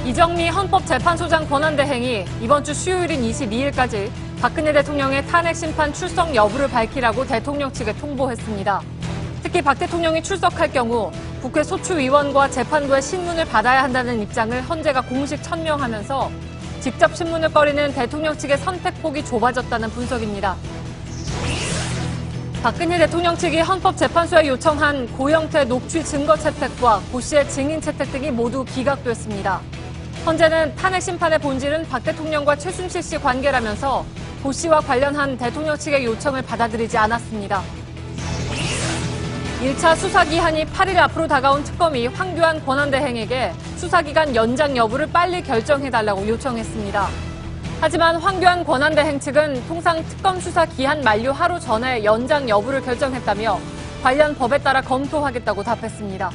이정미 헌법재판소장 권한대행이 이번 주 수요일인 22일까지 박근혜 대통령의 탄핵 심판 출석 여부를 밝히라고 대통령 측에 통보했습니다. 특히 박 대통령이 출석할 경우 국회 소추위원과 재판부의 신문을 받아야 한다는 입장을 헌재가 공식 천명하면서 직접 신문을 꺼리는 대통령 측의 선택폭이 좁아졌다는 분석입니다. 박근혜 대통령 측이 헌법재판소에 요청한 고영태 녹취 증거 채택과 고 씨의 증인 채택 등이 모두 기각됐습니다. 헌재는 탄핵 심판의 본질은 박 대통령과 최순실 씨 관계라면서 고 씨와 관련한 대통령 측의 요청을 받아들이지 않았습니다. 1차 수사기한이 8일 앞으로 다가온 특검이 황교안 권한대행에게 수사기간 연장 여부를 빨리 결정해달라고 요청했습니다. 하지만 황교안 권한대행 측은 통상 특검 수사 기한 만료 하루 전에 연장 여부를 결정했다며 관련 법에 따라 검토하겠다고 답했습니다.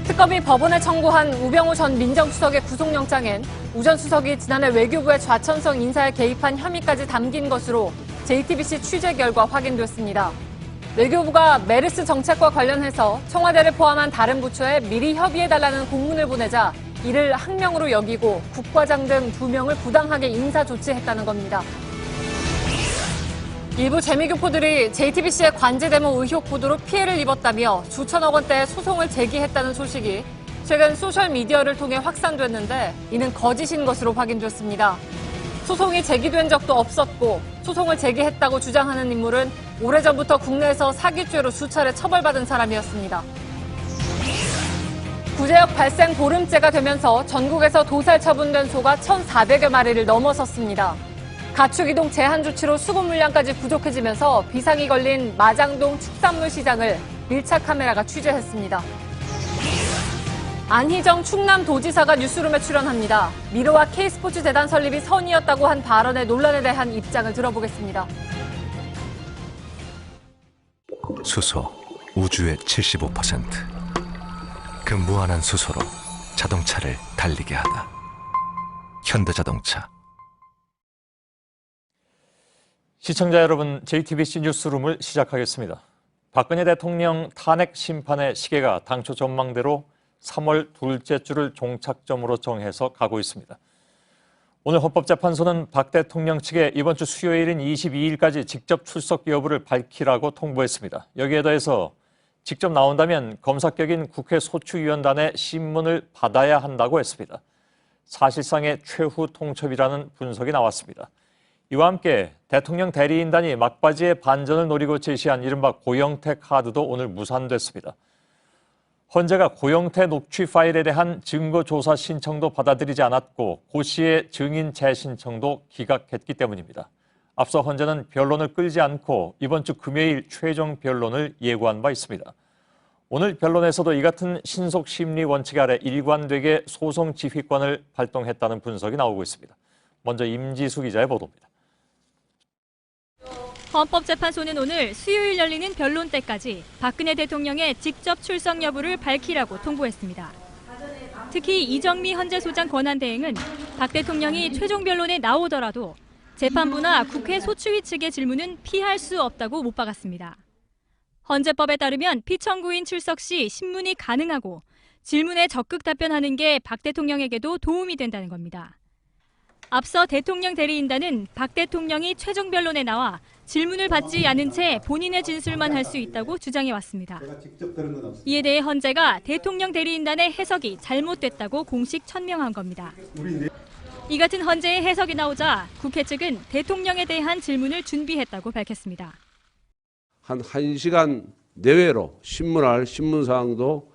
특검이 법원에 청구한 우병우 전 민정수석의 구속영장엔 우 전 수석이 지난해 외교부의 좌천성 인사에 개입한 혐의까지 담긴 것으로 JTBC 취재 결과 확인됐습니다. 외교부가 메르스 정책과 관련해서 청와대를 포함한 다른 부처에 미리 협의해달라는 공문을 보내자 이를 항명으로 여기고 국과장 등 2명을 부당하게 인사 조치했다는 겁니다. 일부 재미교포들이 JTBC의 관제대모 의혹 보도로 피해를 입었다며 수천억 원대의 소송을 제기했다는 소식이 최근 소셜미디어를 통해 확산됐는데 이는 거짓인 것으로 확인됐습니다. 소송이 제기된 적도 없었고 소송을 제기했다고 주장하는 인물은 오래전부터 국내에서 사기죄로 수차례 처벌받은 사람이었습니다. 구제역 발생 보름째가 되면서 전국에서 도살 처분된 소가 1,400여 마리를 넘어섰습니다. 가축 이동 제한 조치로 수급 물량까지 부족해지면서 비상이 걸린 마장동 축산물 시장을 밀착 카메라가 취재했습니다. 안희정 충남도지사가 뉴스룸에 출연합니다. 미르와 K스포츠재단 설립이 선의였다고 한 발언의 논란에 대한 입장을 들어보겠습니다. 수소, 우주의 75%. 그 무한한 수소로 자동차를 달리게 하다. 현대자동차. 시청자 여러분, JTBC 뉴스룸을 시작하겠습니다. 박근혜 대통령 탄핵 심판의 시계가 당초 전망대로 3월 둘째 주를 종착점으로 정해서 가고 있습니다. 오늘 헌법재판소는 박 대통령 측에 이번 주 수요일인 22일까지 직접 출석 여부를 밝히라고 통보했습니다. 여기에 더해서 직접 나온다면 검사격인 국회 소추위원단의 신문을 받아야 한다고 했습니다. 사실상의 최후 통첩이라는 분석이 나왔습니다. 이와 함께 대통령 대리인단이 막바지에 반전을 노리고 제시한 이른바 고영태 카드도 오늘 무산됐습니다. 헌재가 고영태 녹취 파일에 대한 증거조사 신청도 받아들이지 않았고 고 씨의 증인 재신청도 기각했기 때문입니다. 앞서 헌재는 변론을 끌지 않고 이번 주 금요일 최종 변론을 예고한 바 있습니다. 오늘 변론에서도 이 같은 신속 심리 원칙 아래 일관되게 소송 지휘권을 발동했다는 분석이 나오고 있습니다. 먼저 임지수 기자의 보도입니다. 헌법재판소는 오늘 수요일 열리는 변론 때까지 박근혜 대통령의 직접 출석 여부를 밝히라고 통보했습니다. 특히 이정미 헌재소장 권한대행은 박 대통령이 최종 변론에 나오더라도 재판부나 국회 소추위 측의 질문은 피할 수 없다고 못 박았습니다. 헌재법에 따르면 피청구인 출석 시 신문이 가능하고 질문에 적극 답변하는 게 박 대통령에게도 도움이 된다는 겁니다. 앞서 대통령 대리인단은 박 대통령이 최종 변론에 나와 질문을 받지 않은 채 본인의 진술만 할 수 있다고 주장해왔습니다. 이에 대해 헌재가 대통령 대리인단의 해석이 잘못됐다고 공식 천명한 겁니다. 이 같은 헌재의 해석이 나오자 국회 측은 대통령에 대한 질문을 준비했다고 밝혔습니다. 한 1시간 내외로 신문할 신문사항도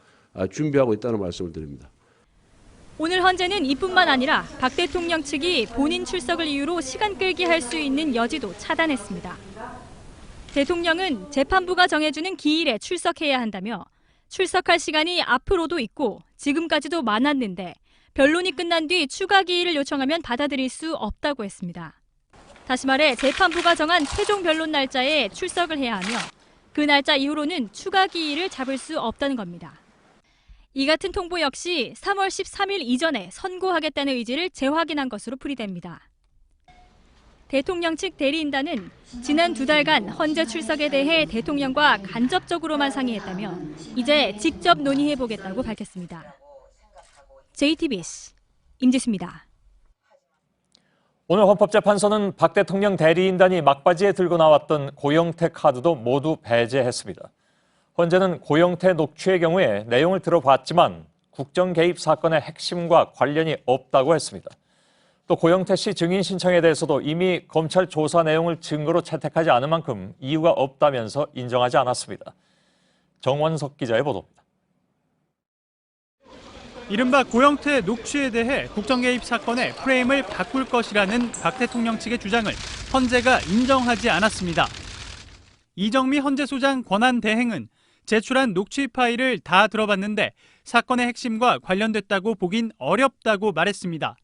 준비하고 있다는 말씀을 드립니다. 오늘 헌재는 이뿐만 아니라 박 대통령 측이 본인 출석을 이유로 시간 끌기 할 수 있는 여지도 차단했습니다. 대통령은 재판부가 정해주는 기일에 출석해야 한다며 출석할 시간이 앞으로도 있고 지금까지도 많았는데 변론이 끝난 뒤 추가 기일을 요청하면 받아들일 수 없다고 했습니다. 다시 말해 재판부가 정한 최종 변론 날짜에 출석을 해야 하며 그 날짜 이후로는 추가 기일을 잡을 수 없다는 겁니다. 이 같은 통보 역시 3월 13일 이전에 선고하겠다는 의지를 재확인한 것으로 풀이됩니다. 대통령 측 대리인단은 지난 2달간 헌재 출석에 대해 대통령과 간접적으로만 상의했다며 이제 직접 논의해보겠다고 밝혔습니다. JTBC 임지수입니다. 오늘 헌법재판소는 박 대통령 대리인단이 막바지에 들고 나왔던 고영태 카드도 모두 배제했습니다. 헌재는 고영태 녹취의 경우에 내용을 들어봤지만 국정 개입 사건의 핵심과 관련이 없다고 했습니다. 또 고영태 씨 증인 신청에 대해서도 이미 검찰 조사 내용을 증거로 채택하지 않은 만큼 이유가 없다면서 인정하지 않았습니다. 정원석 기자의 보도입니다. 이른바 고영태 녹취에 대해 국정개입 사건의 프레임을 바꿀 것이라는 박 대통령 측의 주장을 헌재가 인정하지 않았습니다. 이정미 헌재소장 권한대행은 제출한 녹취 파일을 다 들어봤는데 사건의 핵심과 관련됐다고 보긴 어렵다고 말했습니다.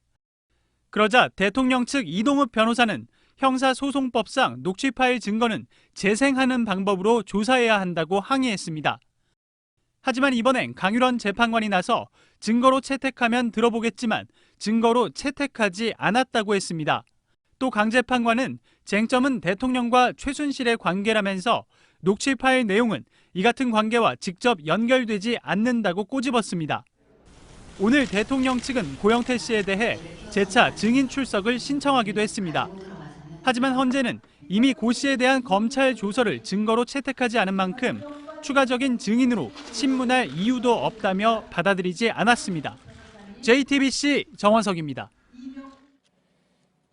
그러자 대통령 측 이동욱 변호사는 형사소송법상 녹취 파일 증거는 재생하는 방법으로 조사해야 한다고 항의했습니다. 하지만 이번엔 강율원 재판관이 나서 증거로 채택하면 들어보겠지만 증거로 채택하지 않았다고 했습니다. 또 강 재판관은 쟁점은 대통령과 최순실의 관계라면서 녹취 파일 내용은 이 같은 관계와 직접 연결되지 않는다고 꼬집었습니다. 오늘 대통령 측은 고영태 씨에 대해 재차 증인 출석을 신청하기도 했습니다. 하지만 헌재는 이미 고 씨에 대한 검찰 조서를 증거로 채택하지 않은 만큼 추가적인 증인으로 신문할 이유도 없다며 받아들이지 않았습니다. JTBC 정원석입니다.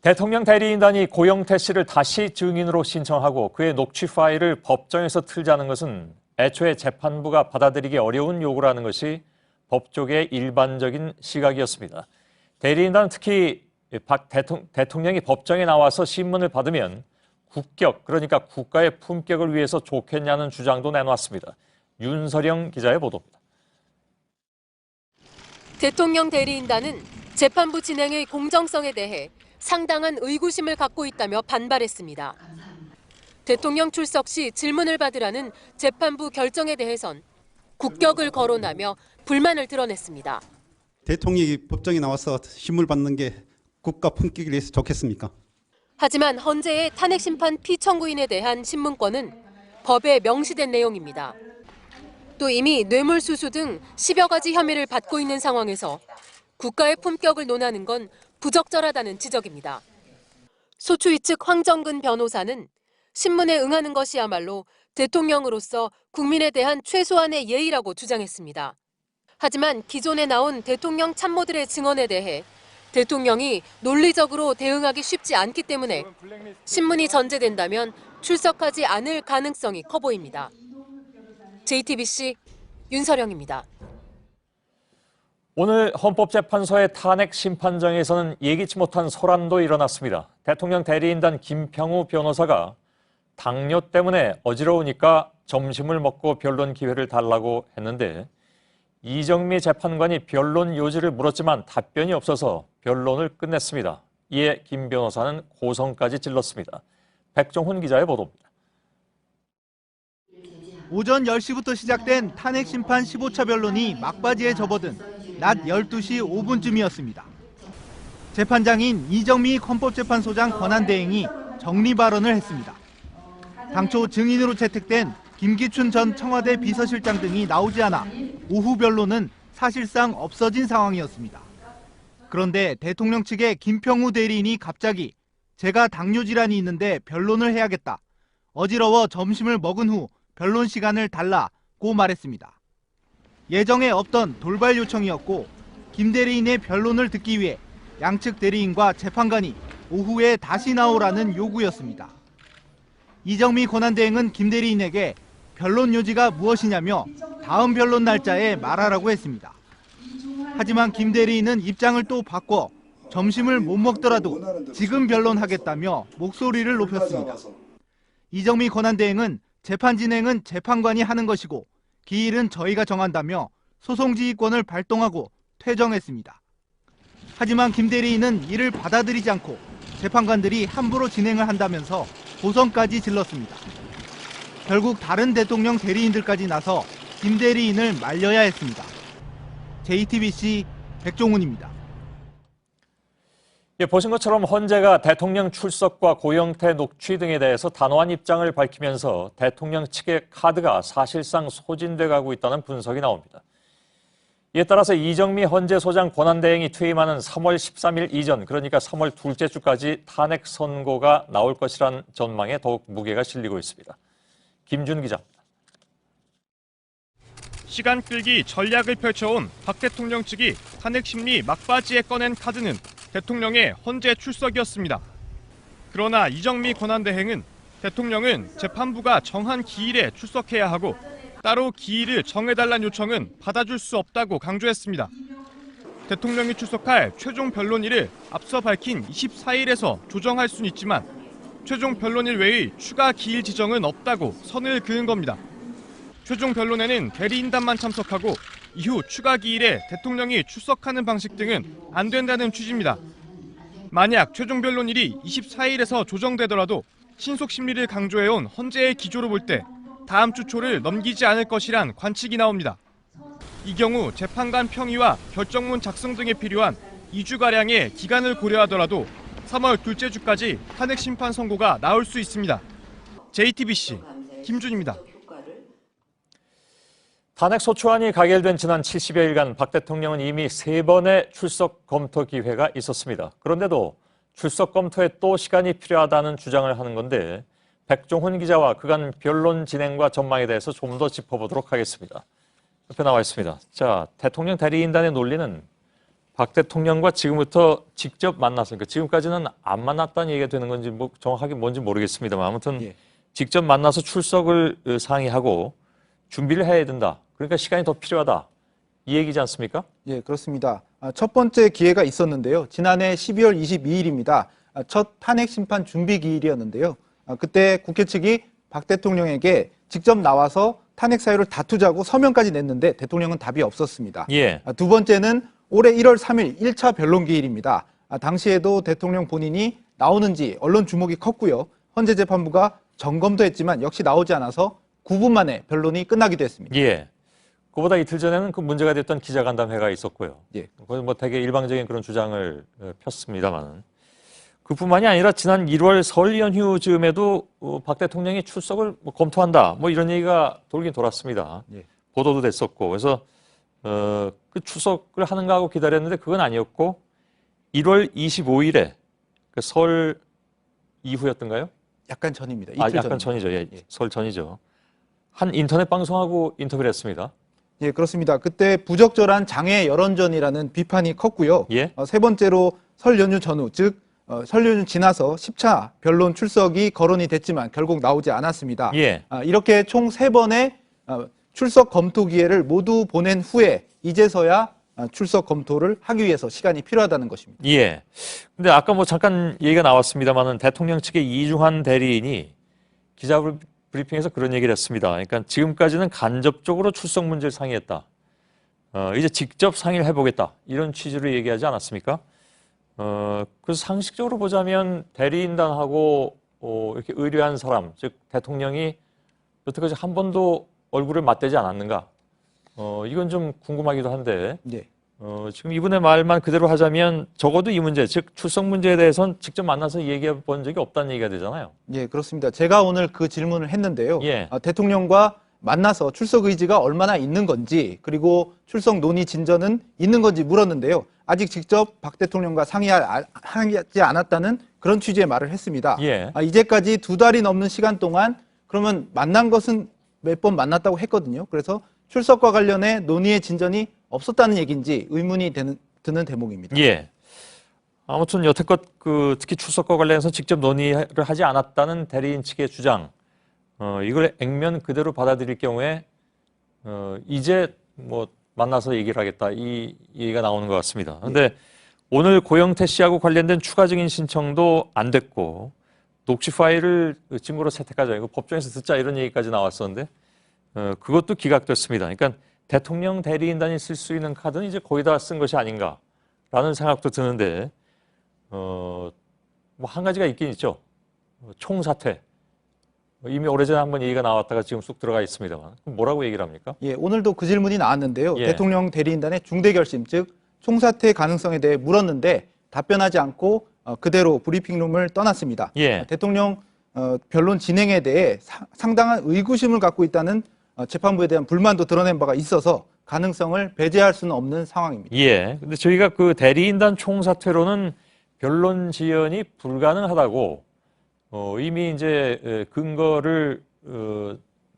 대통령 대리인단이 고영태 씨를 다시 증인으로 신청하고 그의 녹취 파일을 법정에서 틀자는 것은 애초에 재판부가 받아들이기 어려운 요구라는 것이 법조계의 일반적인 시각이었습니다. 대리인단은 특히 박 대통령이 법정에 나와서 신문을 받으면 국격, 그러니까 국가의 품격을 위해서 좋겠냐는 주장도 내놓았습니다. 윤서령 기자의 보도입니다. 대통령 대리인단은 재판부 진행의 공정성에 대해 상당한 의구심을 갖고 있다며 반발했습니다. 대통령 출석 시 질문을 받으라는 재판부 결정에 대해선 국격을 거론하며 불만을 드러냈습니다. 대통령이 법정에 나와서 신문을 받는 게 국가 품격을 위해서 좋겠습니까? 하지만 헌재의 탄핵심판 피청구인에 대한 신문권은 법에 명시된 내용입니다. 또 이미 뇌물수수 등 10여 가지 혐의를 받고 있는 상황에서 국가의 품격을 논하는 건 부적절하다는 지적입니다. 소추위 측 황정근 변호사는 신문에 응하는 것이야말로 대통령으로서 국민에 대한 최소한의 예의라고 주장했습니다. 하지만 기존에 나온 대통령 참모들의 증언에 대해 대통령이 논리적으로 대응하기 쉽지 않기 때문에 신문이 전제된다면 출석하지 않을 가능성이 커 보입니다. JTBC 윤서령입니다. 오늘 헌법재판소의 탄핵 심판정에서는 예기치 못한 소란도 일어났습니다. 대통령 대리인단 김평우 변호사가 당뇨 때문에 어지러우니까 점심을 먹고 변론 기회를 달라고 했는데 이정미 재판관이 변론 요지를 물었지만 답변이 없어서 변론을 끝냈습니다. 이에 김 변호사는 고성까지 질렀습니다. 백종훈 기자의 보도입니다. 오전 10시부터 시작된 탄핵심판 15차 변론이 막바지에 접어든 낮 12시 5분쯤이었습니다. 재판장인 이정미 헌법재판소장 권한대행이 정리 발언을 했습니다. 당초 증인으로 채택된 김기춘 전 청와대 비서실장 등이 나오지 않아 오후 변론은 사실상 없어진 상황이었습니다. 그런데 대통령 측의 김평우 대리인이 갑자기 제가 당뇨 질환이 있는데 변론을 해야겠다. 어지러워 점심을 먹은 후 변론 시간을 달라고 말했습니다. 예정에 없던 돌발 요청이었고 김 대리인의 변론을 듣기 위해 양측 대리인과 재판관이 오후에 다시 나오라는 요구였습니다. 이정미 권한대행은 김 대리인에게 변론 요지가 무엇이냐며 다음 변론 날짜에 말하라고 했습니다. 하지만 김 대리인은 입장을 또 바꿔 점심을 못 먹더라도 지금 변론하겠다며 목소리를 높였습니다. 이정미 권한대행은 재판 진행은 재판관이 하는 것이고 기일은 저희가 정한다며 소송지휘권을 발동하고 퇴정했습니다. 하지만 김 대리인은 이를 받아들이지 않고 재판관들이 함부로 진행을 한다면서 고성까지 질렀습니다. 결국 다른 대통령 대리인들까지 나서 김 대리인을 말려야 했습니다. JTBC 백종훈입니다. 보신 것처럼 헌재가 대통령 출석과 고영태 녹취 등에 대해서 단호한 입장을 밝히면서 대통령 측의 카드가 사실상 소진돼 가고 있다는 분석이 나옵니다. 이에 따라서 이정미 헌재소장 권한대행이 퇴임하는 3월 13일 이전, 그러니까 3월 둘째 주까지 탄핵 선고가 나올 것이란 전망에 더욱 무게가 실리고 있습니다. 김준 기자입니다. 시간 끌기 전략을 펼쳐온 박 대통령 측이 탄핵 심리 막바지에 꺼낸 카드는 대통령의 헌재 출석이었습니다. 그러나 이정미 권한대행은 대통령은 재판부가 정한 기일에 출석해야 하고 따로 기일을 정해달란 요청은 받아줄 수 없다고 강조했습니다. 대통령이 출석할 최종 변론일을 앞서 밝힌 24일에서 조정할 수는 있지만 최종 변론일 외의 추가 기일 지정은 없다고 선을 그은 겁니다. 최종 변론에는 대리인단만 참석하고 이후 추가 기일에 대통령이 출석하는 방식 등은 안 된다는 취지입니다. 만약 최종 변론일이 24일에서 조정되더라도 신속 심리를 강조해온 헌재의 기조로 볼 때 다음 주 초를 넘기지 않을 것이란 관측이 나옵니다. 이 경우 재판관 평의와 결정문 작성 등에 필요한 2주가량의 기간을 고려하더라도 3월 둘째 주까지 탄핵 심판 선고가 나올 수 있습니다. JTBC 김준입니다. 탄핵 소추안이 가결된 지난 70여일간 박 대통령은 이미 3번의 출석 검토 기회가 있었습니다. 그런데도 출석 검토에 또 시간이 필요하다는 주장을 하는 건데 백종훈 기자와 그간 변론 진행과 전망에 대해서 좀 더 짚어보도록 하겠습니다. 옆에 나와 있습니다. 자, 대통령 대리인단의 논리는 박 대통령과 지금부터 직접 만나서, 그러니까 지금까지는 안 만났다는 얘기가 되는 건지 뭐 정확하게 뭔지 모르겠습니다만 아무튼 직접 만나서 출석을 상의하고 준비를 해야 된다. 그러니까 시간이 더 필요하다. 이 얘기지 않습니까? 예, 그렇습니다. 첫 번째 기회가 있었는데요. 지난해 12월 22일입니다. 첫 탄핵 심판 준비 기일이었는데요. 그때 국회 측이 박 대통령에게 직접 나와서 탄핵 사유를 다투자고 서면까지 냈는데 대통령은 답이 없었습니다. 예. 두 번째는 올해 1월 3일 1차 변론 기일입니다. 당시에도 대통령 본인이 나오는지 언론 주목이 컸고요. 헌재재판부가 점검도 했지만 역시 나오지 않아서 9분 만에 변론이 끝나기도 했습니다. 예. 그보다 이틀 전에는 그 문제가 됐던 기자간담회가 있었고요. 예. 뭐 되게 일방적인 그런 주장을 폈습니다만 그뿐만이 아니라 지난 1월 설 연휴 즈음에도 박 대통령이 출석을 검토한다. 뭐 이런 얘기가 돌긴 돌았습니다. 예. 보도도 됐었고 그래서 그 출석을 하는가 하고 기다렸는데 그건 아니었고 1월 25일에 그 설 이후였던가요? 약간 전입니다. 이틀 약간 전이죠. 예. 설 전이죠. 한 인터넷 방송하고 인터뷰를 했습니다. 예, 그렇습니다. 그때 부적절한 장외 여론전이라는 비판이 컸고요. 예? 세 번째로 설 연휴 전후, 즉 설 연휴 지나서 10차 변론 출석이 거론이 됐지만 결국 나오지 않았습니다. 예. 이렇게 총 3번의 출석 검토 기회를 모두 보낸 후에 이제서야 출석 검토를 하기 위해서 시간이 필요하다는 것입니다. 예. 근데 아까 뭐 잠깐 얘기가 나왔습니다만은 대통령 측의 이중환 대리인이 기자 브리핑에서 그런 얘기를 했습니다. 그러니까 지금까지는 간접적으로 출석 문제를 상의했다. 이제 직접 상의를 해보겠다. 이런 취지로 얘기하지 않았습니까? 그래서 상식적으로 보자면 대리인단하고 이렇게 의뢰한 사람, 즉 대통령이 여태까지 한 번도 얼굴을 맞대지 않았는가? 이건 좀 궁금하기도 한데 네. 지금 이분의 말만 그대로 하자면 적어도 이 문제, 즉 출석 문제에 대해서는 직접 만나서 얘기해 본 적이 없다는 얘기가 되잖아요. 예, 그렇습니다. 제가 오늘 그 질문을 했는데요. 예. 대통령과 만나서 출석 의지가 얼마나 있는 건지 그리고 출석 논의 진전은 있는 건지 물었는데요. 아직 직접 박 대통령과 상의하지 않았다는 그런 취지의 말을 했습니다. 예. 이제까지 2달이 넘는 시간 동안 그러면 만난 것은 몇 번 만났다고 했거든요. 그래서 출석과 관련해 논의의 진전이 없었다는 얘기인지 의문이 드는 대목입니다. 예. 아무튼 여태껏 특히 출석과 관련해서 직접 논의를 하지 않았다는 대리인 측의 주장, 이걸 액면 그대로 받아들일 경우에 이제 뭐 만나서 얘기를 하겠다 이 얘기가 나오는 것 같습니다. 그런데 오늘 고영태 씨하고 관련된 추가 증인 신청도 안 됐고 녹취 파일을 증거로 채택하자, 이거 법정에서 듣자 이런 얘기까지 나왔었는데 그것도 기각됐습니다. 그러니까 대통령 대리인단이 쓸 수 있는 카드는 이제 거의 다 쓴 것이 아닌가라는 생각도 드는데 뭐 한 가지가 있긴 있죠. 총사퇴. 이미 오래전에 한번 얘기가 나왔다가 지금 쑥 들어가 있습니다만 그럼 뭐라고 얘기를 합니까? 예, 오늘도 그 질문이 나왔는데요. 예. 대통령 대리인단의 중대 결심, 즉 총사퇴 가능성에 대해 물었는데 답변하지 않고 그대로 브리핑룸을 떠났습니다. 예. 대통령 변론 진행에 대해 상당한 의구심을 갖고 있다는 재판부에 대한 불만도 드러낸 바가 있어서 가능성을 배제할 수는 없는 상황입니다. 예. 근데 저희가 그 대리인단 총사퇴로는 변론 지연이 불가능하다고 이미 이제 근거를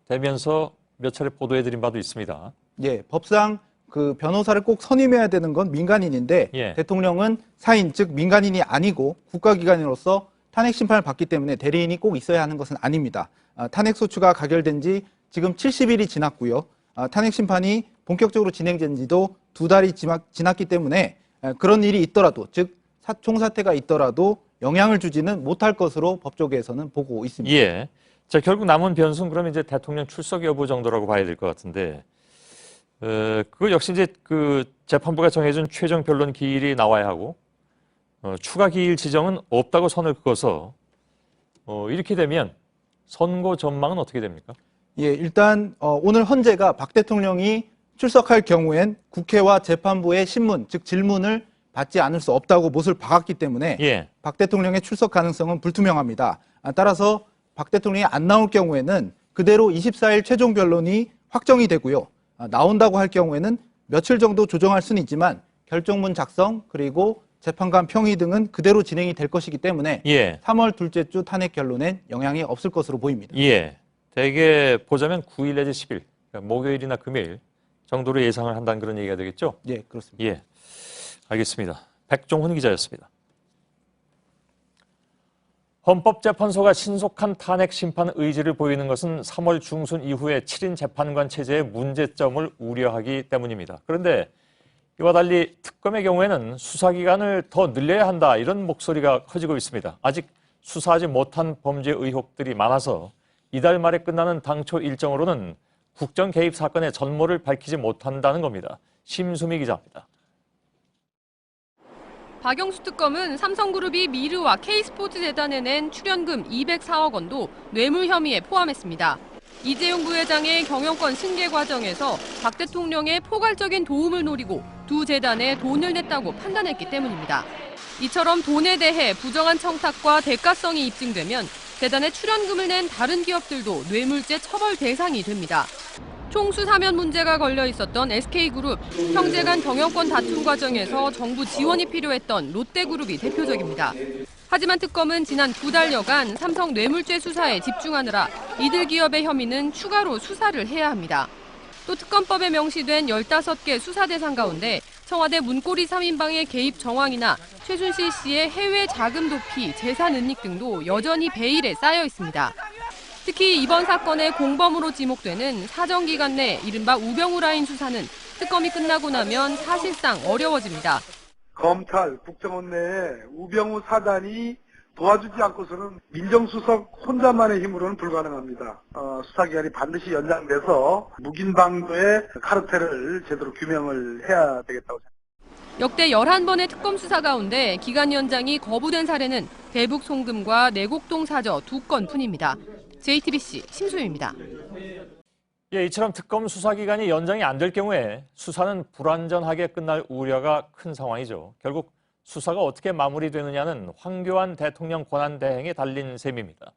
대면서 몇 차례 보도해드린 바도 있습니다. 예, 법상 그 변호사를 꼭 선임해야 되는 건 민간인인데 예. 대통령은 사인 즉 민간인이 아니고 국가기관으로서 탄핵 심판을 받기 때문에 대리인이 꼭 있어야 하는 것은 아닙니다. 탄핵 소추가 가결된 지 지금 70일이 지났고요. 탄핵 심판이 본격적으로 진행된 지도 2달이 지났기 때문에 그런 일이 있더라도 즉 총사퇴가 있더라도 영향을 주지는 못할 것으로 법조계에서는 보고 있습니다. 예. 자, 결국 남은 변수는 그러면 이제 대통령 출석 여부 정도라고 봐야 될 것 같은데, 그거 역시 이제 그 재판부가 정해준 최종 변론 기일이 나와야 하고, 추가 기일 지정은 없다고 선을 그어서, 이렇게 되면 선고 전망은 어떻게 됩니까? 예, 일단 오늘 헌재가 박 대통령이 출석할 경우엔 국회와 재판부의 신문, 즉 질문을 받지 않을 수 없다고 못을 박았기 때문에 예. 박 대통령의 출석 가능성은 불투명합니다. 따라서 박 대통령이 안 나올 경우에는 그대로 24일 최종 변론이 확정이 되고요. 나온다고 할 경우에는 며칠 정도 조정할 수는 있지만 결정문 작성 그리고 재판관 평의 등은 그대로 진행이 될 것이기 때문에 예. 3월 둘째 주 탄핵 결론엔 영향이 없을 것으로 보입니다. 예. 대개 보자면 9일 내지 10일, 그러니까 목요일이나 금요일 정도로 예상을 한다는 그런 얘기가 되겠죠? 예, 그렇습니다. 예. 알겠습니다. 백종훈 기자였습니다. 헌법재판소가 신속한 탄핵 심판 의지를 보이는 것은 3월 중순 이후에 7인 재판관 체제의 문제점을 우려하기 때문입니다. 그런데 이와 달리 특검의 경우에는 수사기간을 더 늘려야 한다 이런 목소리가 커지고 있습니다. 아직 수사하지 못한 범죄 의혹들이 많아서 이달 말에 끝나는 당초 일정으로는 국정 개입 사건의 전모를 밝히지 못한다는 겁니다. 심수미 기자입니다. 박영수 특검은 삼성그룹이 미르와 K스포츠재단에 낸 출연금 204억 원도 뇌물 혐의에 포함했습니다. 이재용 부회장의 경영권 승계 과정에서 박 대통령의 포괄적인 도움을 노리고 두 재단에 돈을 냈다고 판단했기 때문입니다. 이처럼 돈에 대해 부정한 청탁과 대가성이 입증되면 재단에 출연금을 낸 다른 기업들도 뇌물죄 처벌 대상이 됩니다. 총수사면 문제가 걸려 있었던 SK그룹, 형제 간 경영권 다툼 과정에서 정부 지원이 필요했던 롯데그룹이 대표적입니다. 하지만 특검은 지난 2달여간 삼성 뇌물죄 수사에 집중하느라 이들 기업의 혐의는 추가로 수사를 해야 합니다. 또 특검법에 명시된 15개 수사 대상 가운데 청와대 문고리 3인방의 개입 정황이나 최순실 씨의 해외 자금 도피, 재산 은닉 등도 여전히 베일에 쌓여 있습니다. 특히 이번 사건의 공범으로 지목되는 사정기간 내 이른바 우병우 라인 수사는 특검이 끝나고 나면 사실상 어려워집니다. 검찰, 국정원 내에 우병우 사단이 도와주지 않고서는 민정수석 혼자만의 힘으로는 불가능합니다. 수사기간이 반드시 연장돼서 묵인방도의 카르텔을 제대로 규명을 해야 되겠다고 생각합니다. 역대 11번의 특검 수사 가운데 기간 연장이 거부된 사례는 대북 송금과 내곡동 사저 2건뿐입니다. JTBC 심소유입니다. 예, 이처럼 특검 수사 기간이 연장이 안 될 경우에 수사는 불완전하게 끝날 우려가 큰 상황이죠. 결국 수사가 어떻게 마무리되느냐는 황교안 대통령 권한대행에 달린 셈입니다.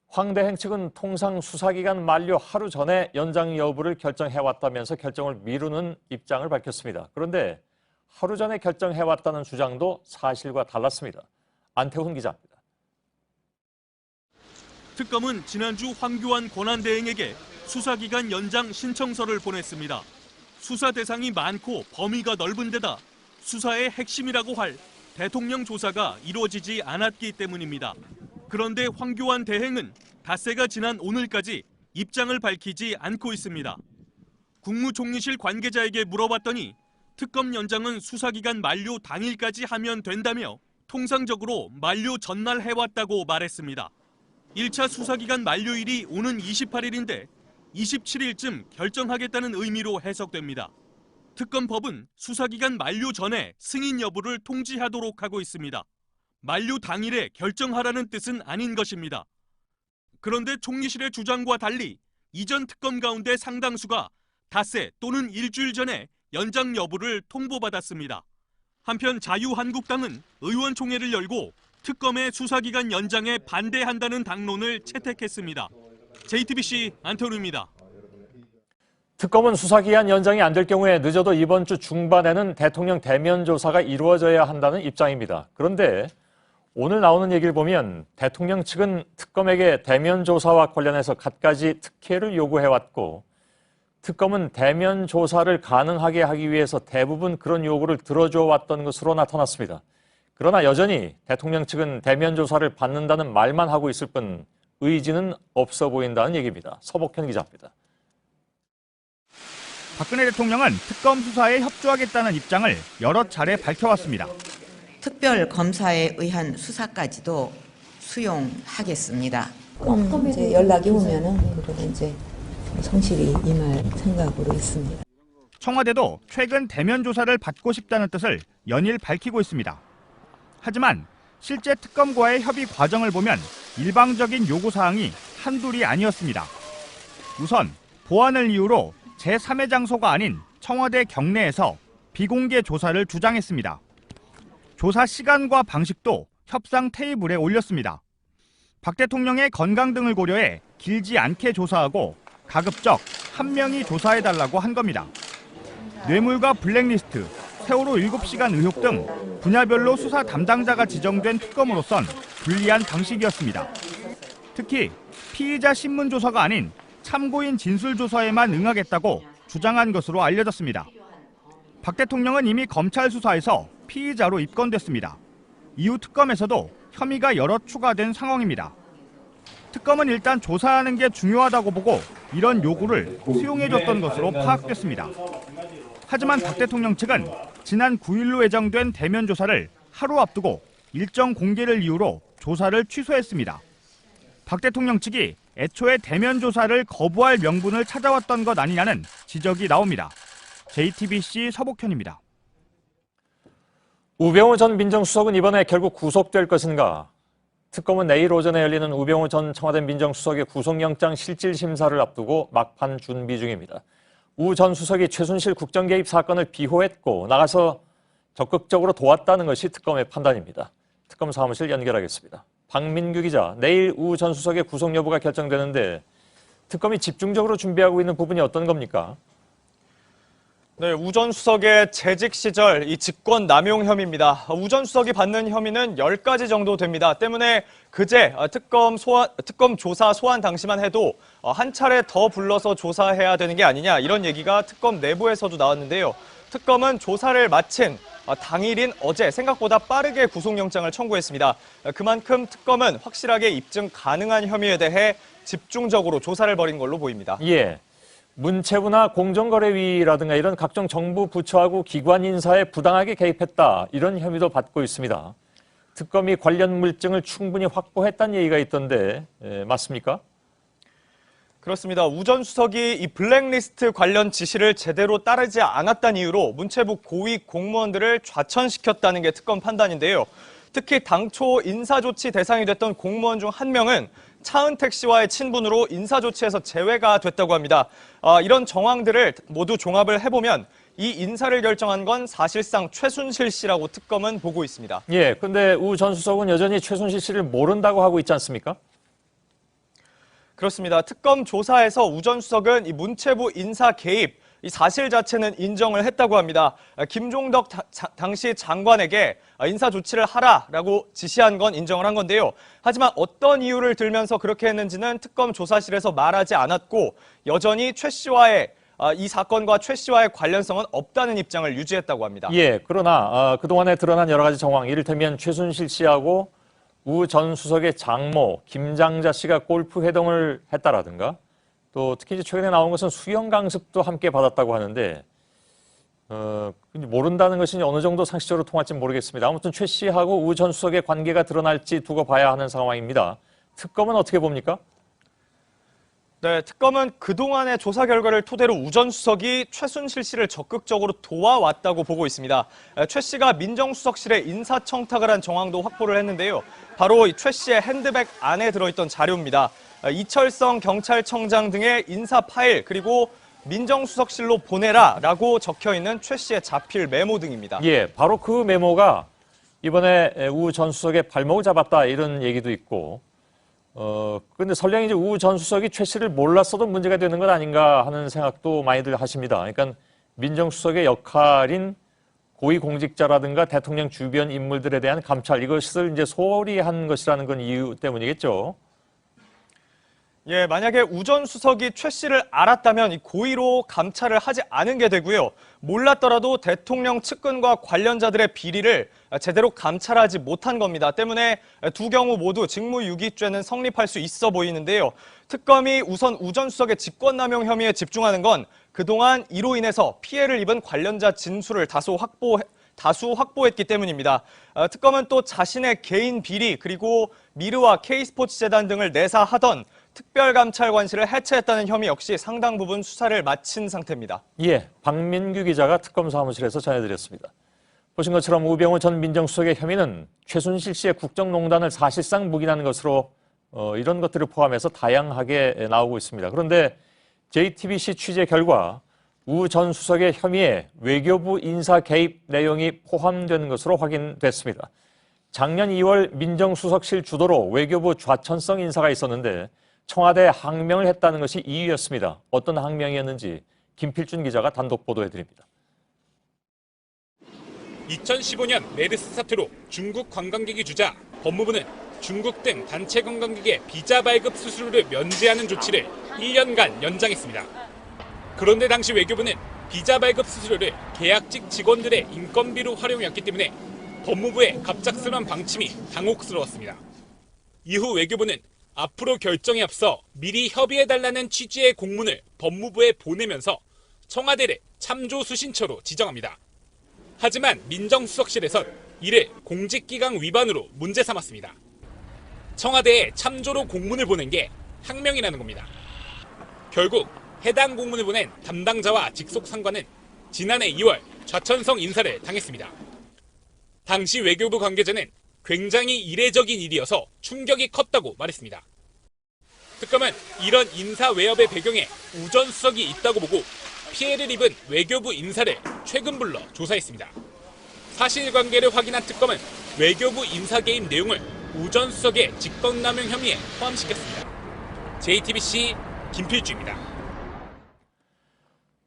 황 대행 측은 통상 수사기간 만료 하루 전에 연장 여부를 결정해왔다면서 결정을 미루는 입장을 밝혔습니다. 그런데 하루 전에 결정해왔다는 주장도 사실과 달랐습니다. 안태훈 기자입니다. 특검은 지난주 황교안 권한대행에게 수사기간 연장 신청서를 보냈습니다. 수사 대상이 많고 범위가 넓은 데다 수사의 핵심이라고 할 대통령 조사가 이루어지지 않았기 때문입니다. 그런데 황교안 대행은 닷새가 지난 오늘까지 입장을 밝히지 않고 있습니다. 국무총리실 관계자에게 물어봤더니 특검 연장은 수사기간 만료 당일까지 하면 된다며 통상적으로 만료 전날 해왔다고 말했습니다. 1차 수사기간 만료일이 오는 28일인데 27일쯤 결정하겠다는 의미로 해석됩니다. 특검법은 수사기간 만료 전에 승인 여부를 통지하도록 하고 있습니다. 만료 당일에 결정하라는 뜻은 아닌 것입니다. 그런데 총리실의 주장과 달리 이전 특검 가운데 상당수가 닷새 또는 일주일 전에 연장 여부를 통보받았습니다. 한편 자유한국당은 의원총회를 열고 특검의 수사기간 연장에 반대한다는 당론을 채택했습니다. JTBC 안태훈입니다. 특검은 수사기한 연장이 안 될 경우에 늦어도 이번 주 중반에는 대통령 대면 조사가 이루어져야 한다는 입장입니다. 그런데 오늘 나오는 얘기를 보면 대통령 측은 특검에게 대면 조사와 관련해서 갖가지 특혜를 요구해왔고 특검은 대면 조사를 가능하게 하기 위해서 대부분 그런 요구를 들어줘 왔던 것으로 나타났습니다. 그러나 여전히 대통령 측은 대면 조사를 받는다는 말만 하고 있을 뿐 의지는 없어 보인다는 얘기입니다. 서복현 기자입니다. 박근혜 대통령은 특검 수사에 협조하겠다는 입장을 여러 차례 밝혀왔습니다. 특별 검사에 의한 수사까지도 수용하겠습니다. 이제 연락이 오면은 그거는 이제 성실히 임할 생각으로 있습니다. 청와대도 최근 대면 조사를 받고 싶다는 뜻을 연일 밝히고 있습니다. 하지만 실제 특검과의 협의 과정을 보면 일방적인 요구사항이 한둘이 아니었습니다. 우선 보안을 이유로 제3의 장소가 아닌 청와대 경내에서 비공개 조사를 주장했습니다. 조사 시간과 방식도 협상 테이블에 올렸습니다. 박 대통령의 건강 등을 고려해 길지 않게 조사하고 가급적 한 명이 조사해달라고 한 겁니다. 뇌물과 블랙리스트, 세월호 7시간 의혹 등 분야별로 수사 담당자가 지정된 특검으로선 불리한 방식이었습니다. 특히 피의자 신문 조사가 아닌 참고인 진술 조사에만 응하겠다고 주장한 것으로 알려졌습니다. 박 대통령은 이미 검찰 수사에서 피의자로 입건됐습니다. 이후 특검에서도 혐의가 여러 추가된 상황입니다. 특검은 일단 조사하는 게 중요하다고 보고 이런 요구를 수용해줬던 것으로 파악됐습니다. 하지만 박 대통령 측은 지난 9일로 예정된 대면 조사를 하루 앞두고 일정 공개를 이유로 조사를 취소했습니다. 박 대통령 측이 애초에 대면 조사를 거부할 명분을 찾아왔던 것 아니냐는 지적이 나옵니다. JTBC 서복현입니다. 우병우 전 민정수석은 이번에 결국 구속될 것인가? 특검은 내일 오전에 열리는 우병우 전 청와대 민정수석의 구속영장 실질심사를 앞두고 막판 준비 중입니다. 우 전 수석이 최순실 국정개입 사건을 비호했고 나가서 적극적으로 도왔다는 것이 특검의 판단입니다. 특검 사무실 연결하겠습니다. 박민규 기자, 내일 우 전 수석의 구속 여부가 결정되는데 특검이 집중적으로 준비하고 있는 부분이 어떤 겁니까? 네, 우 전 수석의 재직 시절 이 직권 남용 혐의입니다. 우 전 수석이 받는 혐의는 10가지 정도 됩니다. 때문에 그제 특검 조사 소환 당시만 해도 한 차례 더 불러서 조사해야 되는 게 아니냐 이런 얘기가 특검 내부에서도 나왔는데요. 특검은 조사를 마친 당일인 어제 생각보다 빠르게 구속영장을 청구했습니다. 그만큼 특검은 확실하게 입증 가능한 혐의에 대해 집중적으로 조사를 벌인 걸로 보입니다. 예. 문체부나 공정거래위라든가 이런 각종 정부 부처하고 기관 인사에 부당하게 개입했다. 이런 혐의도 받고 있습니다. 특검이 관련 물증을 충분히 확보했다는 얘기가 있던데 맞습니까? 그렇습니다. 우 전 수석이 이 블랙리스트 관련 지시를 제대로 따르지 않았다는 이유로 문체부 고위 공무원들을 좌천시켰다는 게 특검 판단인데요. 특히 당초 인사조치 대상이 됐던 공무원 중 한 명은 차은택 씨와의 친분으로 인사조치에서 제외가 됐다고 합니다. 이런 정황들을 모두 종합을 해보면 이 인사를 결정한 건 사실상 최순실 씨라고 특검은 보고 있습니다. 예, 근데 우 전 수석은 여전히 최순실 씨를 모른다고 하고 있지 않습니까? 그렇습니다. 특검 조사에서 우 전 수석은 이 문체부 인사 개입, 이 사실 자체는 인정을 했다고 합니다. 김종덕 당시 장관에게 인사 조치를 하라라고 지시한 건 인정을 한 건데요. 하지만 어떤 이유를 들면서 그렇게 했는지는 특검 조사실에서 말하지 않았고 여전히 최 씨와의 이 사건과 최 씨와의 관련성은 없다는 입장을 유지했다고 합니다. 예, 그러나 그동안에 드러난 여러 가지 정황, 이를테면 최순실 씨하고 우 전 수석의 장모 김장자 씨가 골프 회동을 했다라든가 또 특히 이제 최근에 나온 것은 수영 강습도 함께 받았다고 하는데 모른다는 것이 어느 정도 상식적으로 통할지 모르겠습니다. 아무튼 최 씨하고 우 전 수석의 관계가 드러날지 두고 봐야 하는 상황입니다. 특검은 어떻게 봅니까? 네, 특검은 그동안의 조사 결과를 토대로 우 전 수석이 최순실 씨를 적극적으로 도와왔다고 보고 있습니다. 최 씨가 민정수석실에 인사청탁을 한 정황도 확보를 했는데요. 바로 이 최 씨의 핸드백 안에 들어있던 자료입니다. 이철성 경찰청장 등의 인사 파일 그리고 민정수석실로 보내라라고 적혀있는 최 씨의 자필 메모 등입니다. 예, 바로 그 메모가 이번에 우 전 수석의 발목을 잡았다 이런 얘기도 있고 근데 설령 이제 우 전 수석이 최 씨를 몰랐어도 문제가 되는 것 아닌가 하는 생각도 많이들 하십니다. 그러니까 민정수석의 역할인 고위공직자라든가 대통령 주변 인물들에 대한 감찰, 이것을 이제 소홀히 한 것이라는 건 이유 때문이겠죠. 예, 만약에 우 전 수석이 최 씨를 알았다면 이 고의로 감찰을 하지 않은 게 되고요. 몰랐더라도 대통령 측근과 관련자들의 비리를 제대로 감찰하지 못한 겁니다. 때문에 두 경우 모두 직무유기죄는 성립할 수 있어 보이는데요. 특검이 우선 우 전 수석의 직권남용 혐의에 집중하는 건 그동안 이로 인해서 피해를 입은 관련자 진술을 다수 확보했기 때문입니다. 특검은 또 자신의 개인 비리 그리고 미르와 K스포츠재단 등을 내사하던 특별감찰관실을 해체했다는 혐의 역시 상당 부분 수사를 마친 상태입니다. 예, 박민규 기자가 특검 사무실에서 전해드렸습니다. 보신 것처럼 우병우 전 민정수석의 혐의는 최순실 씨의 국정농단을 사실상 묵인하는 것으로 이런 것들을 포함해서 다양하게 나오고 있습니다. 그런데 JTBC 취재 결과 우 전 수석의 혐의에 외교부 인사 개입 내용이 포함된 것으로 확인됐습니다. 작년 2월 민정수석실 주도로 외교부 좌천성 인사가 있었는데 청와대에 항명을 했다는 것이 이유였습니다. 어떤 항명이었는지 김필준 기자가 단독 보도해드립니다. 2015년 메르스 사태로 중국 관광객이 주자 법무부는 중국 등 단체 관광객의 비자 발급 수수료를 면제하는 조치를 1년간 연장했습니다. 그런데 당시 외교부는 비자 발급 수수료를 계약직 직원들의 인건비로 활용했기 때문에 법무부의 갑작스러운 방침이 당혹스러웠습니다. 이후 외교부는 앞으로 결정에 앞서 미리 협의해달라는 취지의 공문을 법무부에 보내면서 청와대를 참조수 신처로 지정합니다. 하지만 민정수석실에선 이를 공직기강 위반으로 문제 삼았습니다. 청와대에 참조로 공문을 보낸 게 항명이라는 겁니다. 결국 해당 공문을 보낸 담당자와 직속 상관은 지난해 2월 좌천성 인사를 당했습니다. 당시 외교부 관계자는 굉장히 이례적인 일이어서 충격이 컸다고 말했습니다. 특검은 이런 인사 외압의 배경에 우 전 수석이 있다고 보고 피해를 입은 외교부 인사를 최근 불러 조사했습니다. 사실관계를 확인한 특검은 외교부 인사 개입 내용을 우 전 수석의 직권남용 혐의에 포함시켰습니다. JTBC 김필주입니다.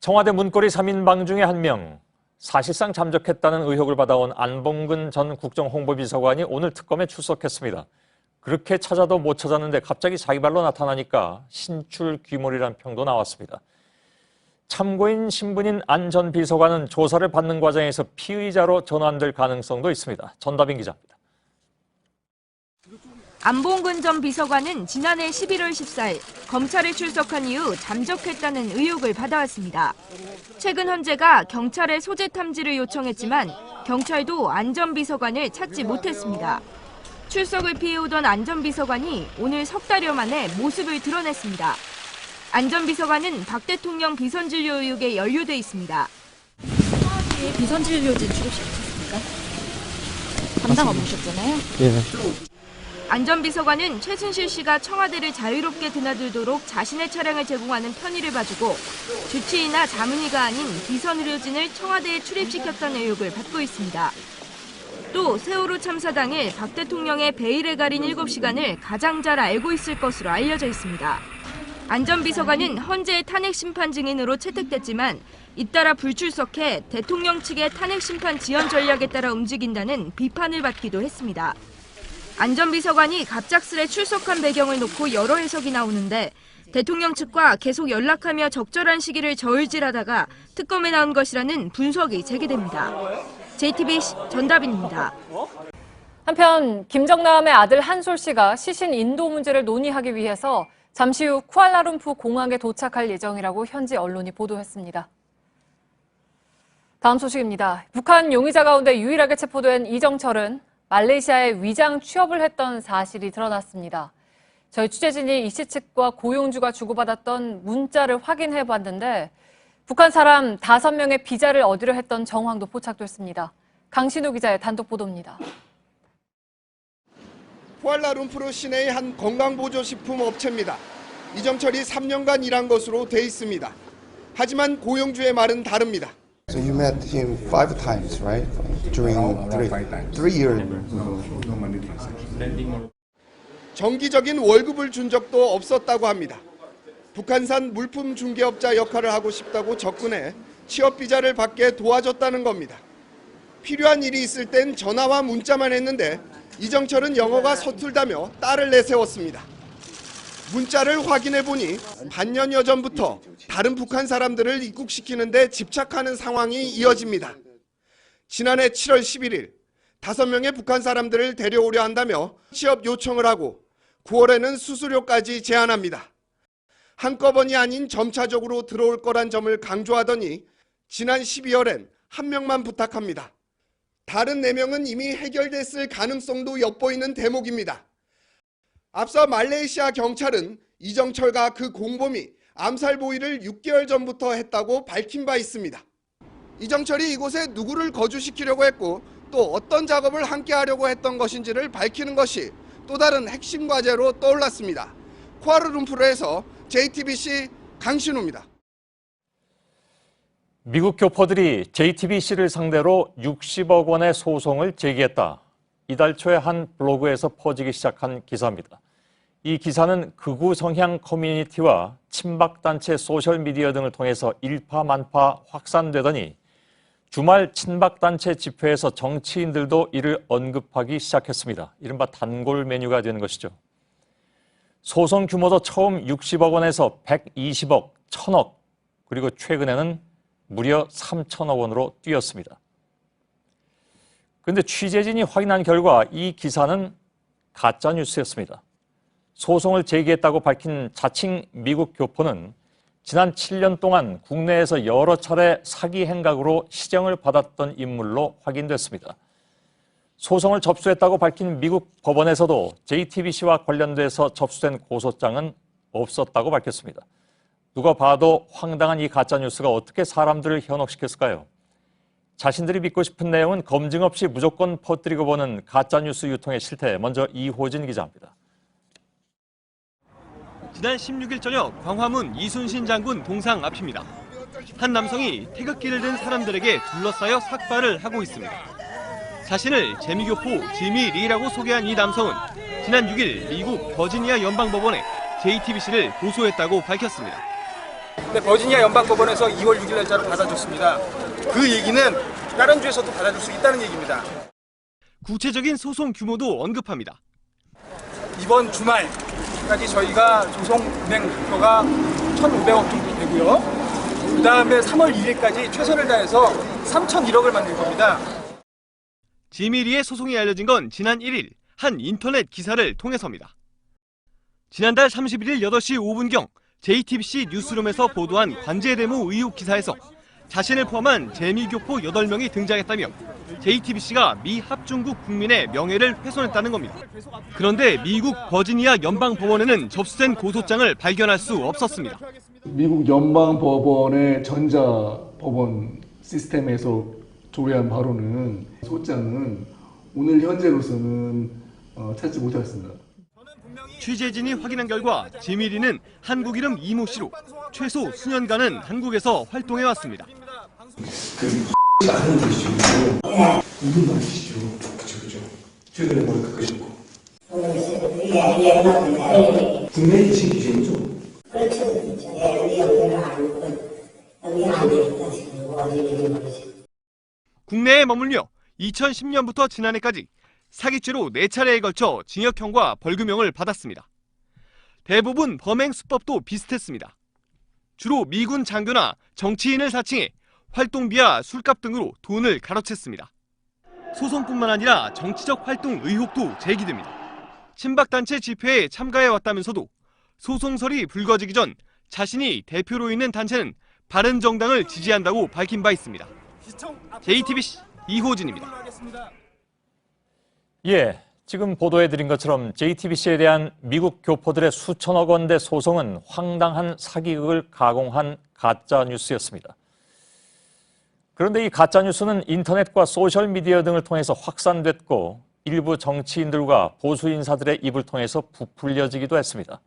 청와대 문고리 3인방 중에 한 명, 사실상 잠적했다는 의혹을 받아온 안봉근 전 국정홍보비서관이 오늘 특검에 출석했습니다. 그렇게 찾아도 못 찾았는데 갑자기 자기 발로 나타나니까 신출귀몰이라는 평도 나왔습니다. 참고인 신분인 안 전 비서관은 조사를 받는 과정에서 피의자로 전환될 가능성도 있습니다. 전다빈 기자입니다. 안봉근 전 비서관은 지난해 11월 14일 검찰에 출석한 이후 잠적했다는 의혹을 받아왔습니다. 최근 헌재가 경찰에 소재 탐지를 요청했지만 경찰도 안 전 비서관을 찾지 못했습니다. 출석을 피해오던 안 전 비서관이 오늘 석 달여 만에 모습을 드러냈습니다. 안 전 비서관은 박 대통령 비선진료 의혹에 연루돼 있습니다. 청와대에 비선진료진 출입시켰습니까? 담당 업무셨잖아요. 예. 안 전 비서관은 최순실 씨가 청와대를 자유롭게 드나들도록 자신의 차량을 제공하는 편의를 봐주고 주치의나 자문의가 아닌 비선의료진을 청와대에 출입시켰다는 의혹을 받고 있습니다. 또 세월호 참사 당일 박 대통령의 베일에 가린 7시간을 가장 잘 알고 있을 것으로 알려져 있습니다. 안 전 비서관은 헌재의 탄핵 심판 증인으로 채택됐지만 잇따라 불출석해 대통령 측의 탄핵 심판 지연 전략에 따라 움직인다는 비판을 받기도 했습니다. 안 전 비서관이 갑작스레 출석한 배경을 놓고 여러 해석이 나오는데 대통령 측과 계속 연락하며 적절한 시기를 저울질하다가 특검에 나온 것이라는 분석이 제기됩니다. JTBC 전다빈입니다. 한편 김정남의 아들 한솔 씨가 시신 인도 문제를 논의하기 위해서 잠시 후 쿠알라룸푸 공항에 도착할 예정이라고 현지 언론이 보도했습니다. 다음 소식입니다. 북한 용의자 가운데 유일하게 체포된 이정철은 말레이시아에 위장 취업을 했던 사실이 드러났습니다. 저희 취재진이 이 씨 측과 고용주가 주고받았던 문자를 확인해봤는데 북한 사람 5명의 비자를 얻으려 했던 정황도 포착됐습니다. 강신우 기자의 단독 보도입니다. 쿠알라룸푸르 시내의 한 건강보조식품 업체입니다. 이정철이 3년간 일한 것으로 돼 있습니다. 하지만 고용주의 말은 다릅니다. So you met him 5 times, right? During 3 years. 정기적인 월급을 준 적도 없었다고 합니다. 북한산 물품 중개업자 역할을 하고 싶다고 접근해 취업 비자를 받게 도와줬다는 겁니다. 필요한 일이 있을 땐 전화와 문자만 했는데 이정철은 영어가 서툴다며 딸을 내세웠습니다. 문자를 확인해 보니 반년여 전부터 다른 북한 사람들을 입국시키는 데 집착하는 상황이 이어집니다. 지난해 7월 11일 5명의 북한 사람들을 데려오려 한다며 취업 요청을 하고 9월에는 수수료까지 제한합니다. 한꺼번이 아닌 점차적으로 들어올 거란 점을 강조하더니 지난 12월엔 1명만 부탁합니다. 다른 4명은 이미 해결됐을 가능성도 엿보이는 대목입니다. 앞서 말레이시아 경찰은 이정철과 그 공범이 암살 모의를 6개월 전부터 했다고 밝힌 바 있습니다. 이정철이 이곳에 누구를 거주시키려고 했고 또 어떤 작업을 함께 하려고 했던 것인지를 밝히는 것이 또 다른 핵심 과제로 떠올랐습니다. 쿠알라룸푸르에서 JTBC 강신우입니다. 미국 교포들이 JTBC를 상대로 60억 원의 소송을 제기했다. 이달 초에 한 블로그에서 퍼지기 시작한 기사입니다. 이 기사는 극우 성향 커뮤니티와 친박단체 소셜미디어 등을 통해서 일파만파 확산되더니 주말 친박단체 집회에서 정치인들도 이를 언급하기 시작했습니다. 이른바 단골 메뉴가 되는 것이죠. 소송 규모도 처음 60억 원에서 120억, 1000억, 그리고 최근에는 무려 3천억 원으로 뛰었습니다. 그런데 취재진이 확인한 결과 이 기사는 가짜 뉴스였습니다. 소송을 제기했다고 밝힌 자칭 미국 교포는 지난 7년 동안 국내에서 여러 차례 사기 행각으로 시정을 받았던 인물로 확인됐습니다. 소송을 접수했다고 밝힌 미국 법원에서도 JTBC와 관련돼서 접수된 고소장은 없었다고 밝혔습니다. 누가 봐도 황당한 이 가짜뉴스가 어떻게 사람들을 현혹시켰을까요? 자신들이 믿고 싶은 내용은 검증 없이 무조건 퍼뜨리고 보는 가짜뉴스 유통의 실태, 먼저 이호진 기자입니다. 지난 16일 저녁 광화문 이순신 장군 동상 앞입니다. 한 남성이 태극기를 든 사람들에게 둘러싸여 삭발을 하고 있습니다. 자신을 재미교포 지미 리라고 소개한 이 남성은 지난 6일 미국 버지니아 연방법원에 JTBC를 고소했다고 밝혔습니다. 네, 버지니아 연방법원에서 2월 6일 날짜로 받아줬습니다. 그 얘기는 다른 주에서도 받아줄 수 있다는 얘기입니다. 구체적인 소송 규모도 언급합니다. 이번 주말까지 저희가 소송 은행 목표가 1,500억 정도 되고요. 그 다음에 3월 1일까지 최선을 다해서 3,001억을 만들 겁니다. 지미리의 소송이 알려진 건 지난 1일 한 인터넷 기사를 통해서입니다. 지난달 31일 8시 5분경 JTBC 뉴스룸에서 보도한 관제대모 의혹 기사에서 자신을 포함한 재미교포 8명이 등장했다며 JTBC가 미 합중국 국민의 명예를 훼손했다는 겁니다. 그런데 미국 버지니아 연방법원에는 접수된 고소장을 발견할 수 없었습니다. 미국 연방법원의 전자법원 시스템에서 조회한 바로는 소장은 오늘 현재로서는 찾지 못했습니다. 취재진이 확인한 결과 지미리는 한국 이름 이모 씨로 최소 수년간은 한국에서 활동해왔습니다. 아는 분이시죠? 이분 말이시죠? 그죠. 최근에 머리 깎으셨고. 국내에 계신 기준이죠? 그렇죠. 우리 여기는 아니고 여기 아니니까 지금 어디인지 모르지. 국내에 머물며 2010년부터 지난해까지 사기죄로 4차례에 걸쳐 징역형과 벌금형을 받았습니다. 대부분 범행 수법도 비슷했습니다. 주로 미군 장교나 정치인을 사칭해 활동비와 술값 등으로 돈을 가로챘습니다. 소송뿐만 아니라 정치적 활동 의혹도 제기됩니다. 친박단체 집회에 참가해왔다면서도 소송설이 불거지기 전 자신이 대표로 있는 단체는 바른정당을 지지한다고 밝힌 바 있습니다. JTBC 이호진입니다. 예, 지금 보도해드린 것처럼 JTBC에 대한 미국 교포들의 수천억 원대 소송은 황당한 사기극을 가공한 가짜 뉴스였습니다. 그런데 이 가짜 뉴스는 인터넷과 소셜미디어 등을 통해서 확산됐고 일부 정치인들과 보수 인사들의 입을 통해서 부풀려지기도 했습니다.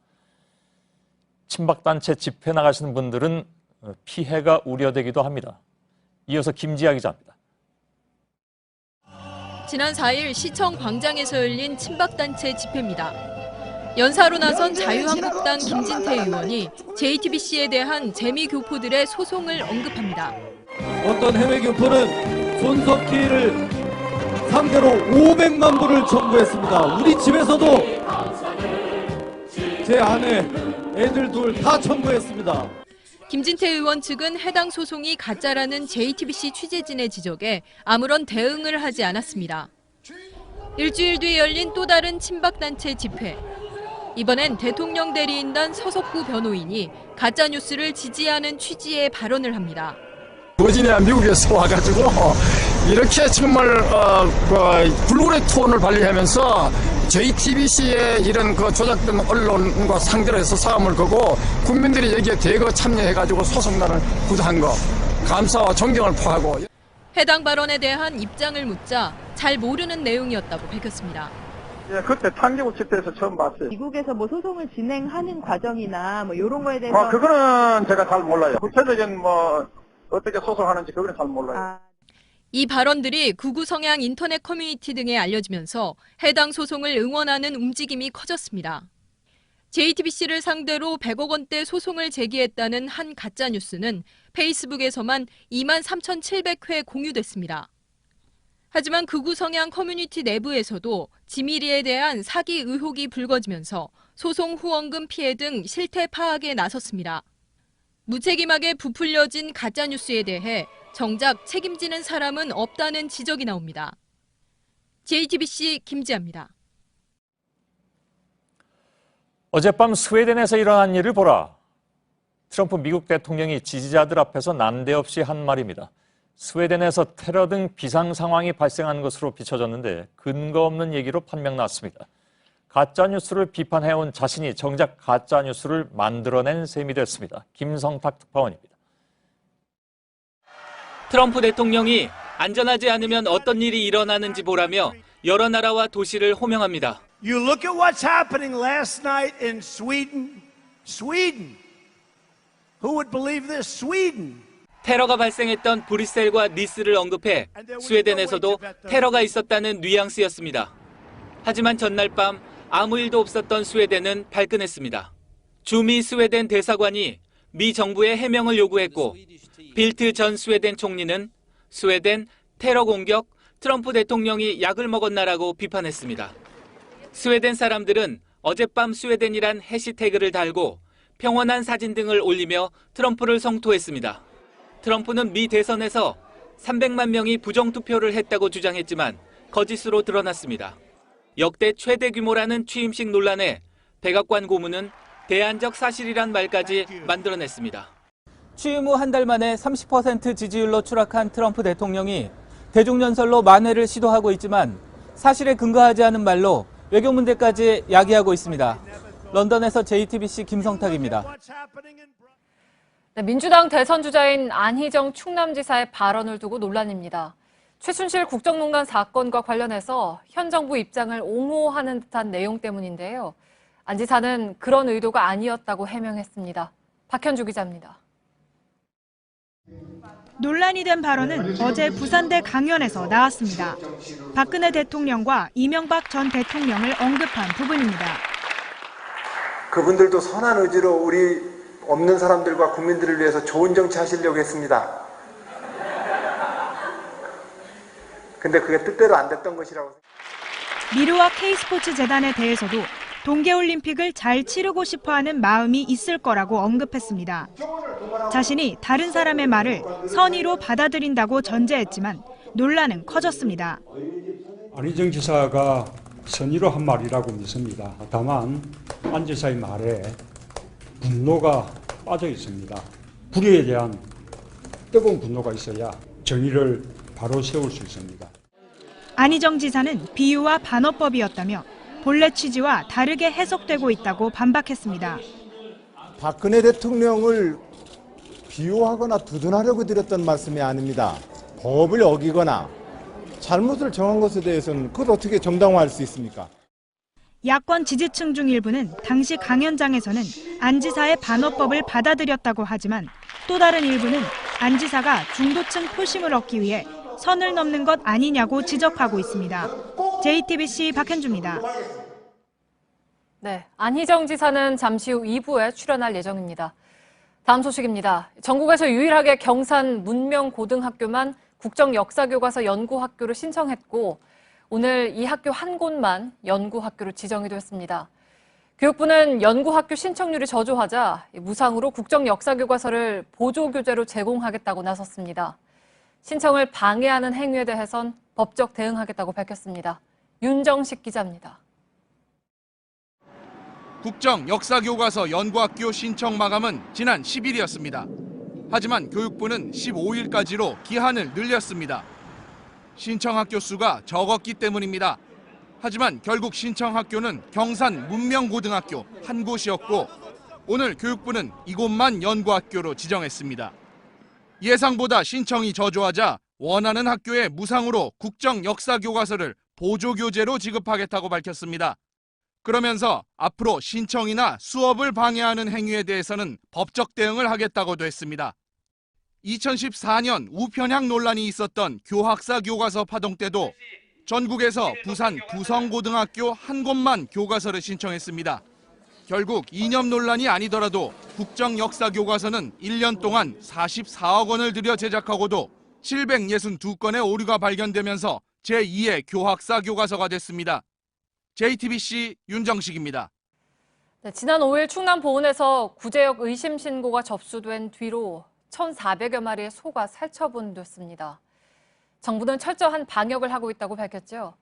친박단체 집회 나가시는 분들은 피해가 우려되기도 합니다. 이어서 김지아 기자입니다. 지난 4일 시청 광장에서 열린 친박단체 집회입니다. 연사로 나선 자유한국당 김진태 의원이 JTBC에 대한 재미교포들의 소송을 언급합니다. 어떤 해외 교포는 손석희를 상대로 500만 불을 청구했습니다. 우리 집에서도 제 아내, 애들 둘 다 청구했습니다. 김진태 의원 측은 해당 소송이 가짜라는 JTBC 취재진의 지적에 아무런 대응을 하지 않았습니다. 일주일 뒤에 열린 또 다른 친박단체 집회. 이번엔 대통령 대리인단 서석구 변호인이 가짜뉴스를 지지하는 취지의 발언을 합니다. 버지니아 미국에서 와가지고 이렇게 정말 불굴의 톤을 발휘하면서 JTBC의 이런 그 조작된 언론과 상대로 해서 싸움을 거고 국민들이 여기에 대거 참여해가지고 소송단을 구성한 거 감사와 존경을 표하고. 해당 발언에 대한 입장을 묻자 잘 모르는 내용이었다고 밝혔습니다. 예, 그때 판교구 집회에서 처음 봤어요. 미국에서 뭐 소송을 진행하는 과정이나 뭐 이런 거에 대해서 그거는 제가 잘 몰라요. 구체적인 뭐 어떻게 소송하는지 그거는 잘 몰라요. 이 발언들이 극우 성향 인터넷 커뮤니티 등에 알려지면서 해당 소송을 응원하는 움직임이 커졌습니다. JTBC를 상대로 100억 원대 소송을 제기했다는 한 가짜뉴스는 페이스북에서만 23,700회 공유됐습니다. 하지만 극우 성향 커뮤니티 내부에서도 지미리에 대한 사기 의혹이 불거지면서 소송 후원금 피해 등 실태 파악에 나섰습니다. 무책임하게 부풀려진 가짜뉴스에 대해 정작 책임지는 사람은 없다는 지적이 나옵니다. JTBC 김지아입니다. 어젯밤 스웨덴에서 일어난 일을 보라. 트럼프 미국 대통령이 지지자들 앞에서 난데없이 한 말입니다. 스웨덴에서 테러 등 비상 상황이 발생한 것으로 비춰졌는데 근거 없는 얘기로 판명 났습니다. 가짜뉴스를 비판해온 자신이 정작 가짜뉴스를 만들어낸 셈이 됐습니다. 김성탁 특파원입니다. 트럼프 대통령이 안전하지 않으면 어떤 일이 일어나는지 보라며 여러 나라와 도시를 호명합니다. You look at what's happening last night in Sweden. Sweden. Who would believe this? Sweden. 테러가 발생했던 브뤼셀과 니스를 언급해 스웨덴에서도 테러가 있었다는 뉘앙스였습니다. 하지만 전날 밤 아무 일도 없었던 스웨덴은 발끈했습니다. 주미 스웨덴 대사관이 미 정부의 해명을 요구했고 빌트 전 스웨덴 총리는 스웨덴 테러 공격, 트럼프 대통령이 약을 먹었나라고 비판했습니다. 스웨덴 사람들은 어젯밤 스웨덴이란 해시태그를 달고 평온한 사진 등을 올리며 트럼프를 성토했습니다. 트럼프는 미 대선에서 300만 명이 부정투표를 했다고 주장했지만 거짓으로 드러났습니다. 역대 최대 규모라는 취임식 논란에 백악관 고문은 대안적 사실이란 말까지 만들어냈습니다. 취임 후 한 달 만에 30% 지지율로 추락한 트럼프 대통령이 대중연설로 만회를 시도하고 있지만 사실에 근거하지 않은 말로 외교 문제까지 야기하고 있습니다. 런던에서 JTBC 김성탁입니다. 네, 민주당 대선 주자인 안희정 충남지사의 발언을 두고 논란입니다. 최순실 국정농단 사건과 관련해서 현 정부 입장을 옹호하는 듯한 내용 때문인데요. 안 지사는 그런 의도가 아니었다고 해명했습니다. 박현주 기자입니다. 논란이 된 발언은 어제 부산대 강연에서 나왔습니다. 박근혜 대통령과 이명박 전 대통령을 언급한 부분입니다. 그분들도 선한 의지로 우리 없는 사람들과 국민들을 위해서 좋은 정치 하시려고 했습니다. 근데 그게 뜻대로 안 됐던 것이라고. 미르와 K스포츠 재단에 대해서도 동계올림픽을 잘 치르고 싶어하는 마음이 있을 거라고 언급했습니다. 자신이 다른 사람의 말을 선의로 받아들인다고 전제했지만 논란은 커졌습니다. 안희정 지사가 선의로 한 말이라고 믿습니다. 다만 안 지사의 말에 분노가 빠져 있습니다. 불의에 대한 뜨거운 분노가 있어야 정의를 바로 세울 수 있습니다. 안희정 지사는 비유와 반어법이었다며 본래 취지와 다르게 해석되고 있다고 반박했습니다. 박근혜 대통령을 비호하거나 두둔하려고 드렸던 말씀이 아닙니다. 법을 어기거나 잘못을 정한 것에 대해서는 그걸 어떻게 정당화할 수 있습니까? 야권 지지층 중 일부는 당시 강연장에서는 안 지사의 반어법을 받아들였다고 하지만 또 다른 일부는 안 지사가 중도층 표심을 얻기 위해 선을 넘는 것 아니냐고 지적하고 있습니다. JTBC 박현주입니다. 네, 안희정 지사는 잠시 후 2부에 출연할 예정입니다. 다음 소식입니다. 전국에서 유일하게 경산 문명고등학교만 국정역사교과서 연구학교를 신청했고 오늘 이 학교 한 곳만 연구학교로 지정이 됐습니다. 교육부는 연구학교 신청률이 저조하자 무상으로 국정역사교과서를 보조교재로 제공하겠다고 나섰습니다. 신청을 방해하는 행위에 대해선 법적 대응하겠다고 밝혔습니다. 윤정식 기자입니다. 국정 역사교과서 연구학교 신청 마감은 지난 10일이었습니다. 하지만 교육부는 15일까지로 기한을 늘렸습니다. 신청학교 수가 적었기 때문입니다. 하지만 결국 신청학교는 경산 문명고등학교 한 곳이었고 오늘 교육부는 이곳만 연구학교로 지정했습니다. 예상보다 신청이 저조하자 원하는 학교에 무상으로 국정 역사교과서를 보조교재로 지급하겠다고 밝혔습니다. 그러면서 앞으로 신청이나 수업을 방해하는 행위에 대해서는 법적 대응을 하겠다고도 했습니다. 2014년 우편향 논란이 있었던 교학사 교과서 파동 때도 전국에서 부산 부성고등학교 한 곳만 교과서를 신청했습니다. 결국 이념 논란이 아니더라도 국정 역사 교과서는 1년 동안 44억 원을 들여 제작하고도 762건의 오류가 발견되면서 제2의 교학사 교과서가 됐습니다. JTBC 윤정식입니다. 네, 지난 5일 충남 보은에서 구제역 의심 신고가 접수된 뒤로 1,400여 마리의 소가 살처분됐습니다. 정부는 철저한 방역을 하고 있다고 밝혔죠.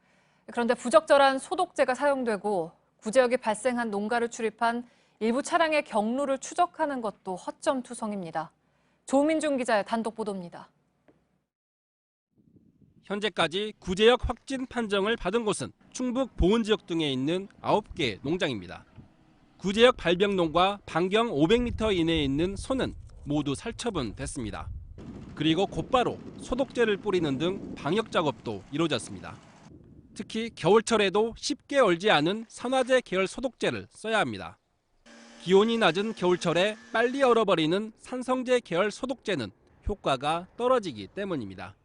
그런데 부적절한 소독제가 사용되고 구제역이 발생한 농가를 출입한 일부 차량의 경로를 추적하는 것도 허점투성입니다. 조민중 기자의 단독 보도입니다. 현재까지 구제역 확진 판정을 받은 곳은 충북 보은 지역 등에 있는 9개 농장입니다. 구제역 발병농과 반경 500m 이내에 있는 소는 모두 살처분됐습니다. 그리고 곧바로 소독제를 뿌리는 등 방역 작업도 이루어졌습니다. 특히 겨울철에도 쉽게 얼지 않은 산화제 계열 소독제를 써야 합니다. 기온이 낮은 겨울철에 빨리 얼어버리는 산성제 계열 소독제는 효과가 떨어지기 때문입니다.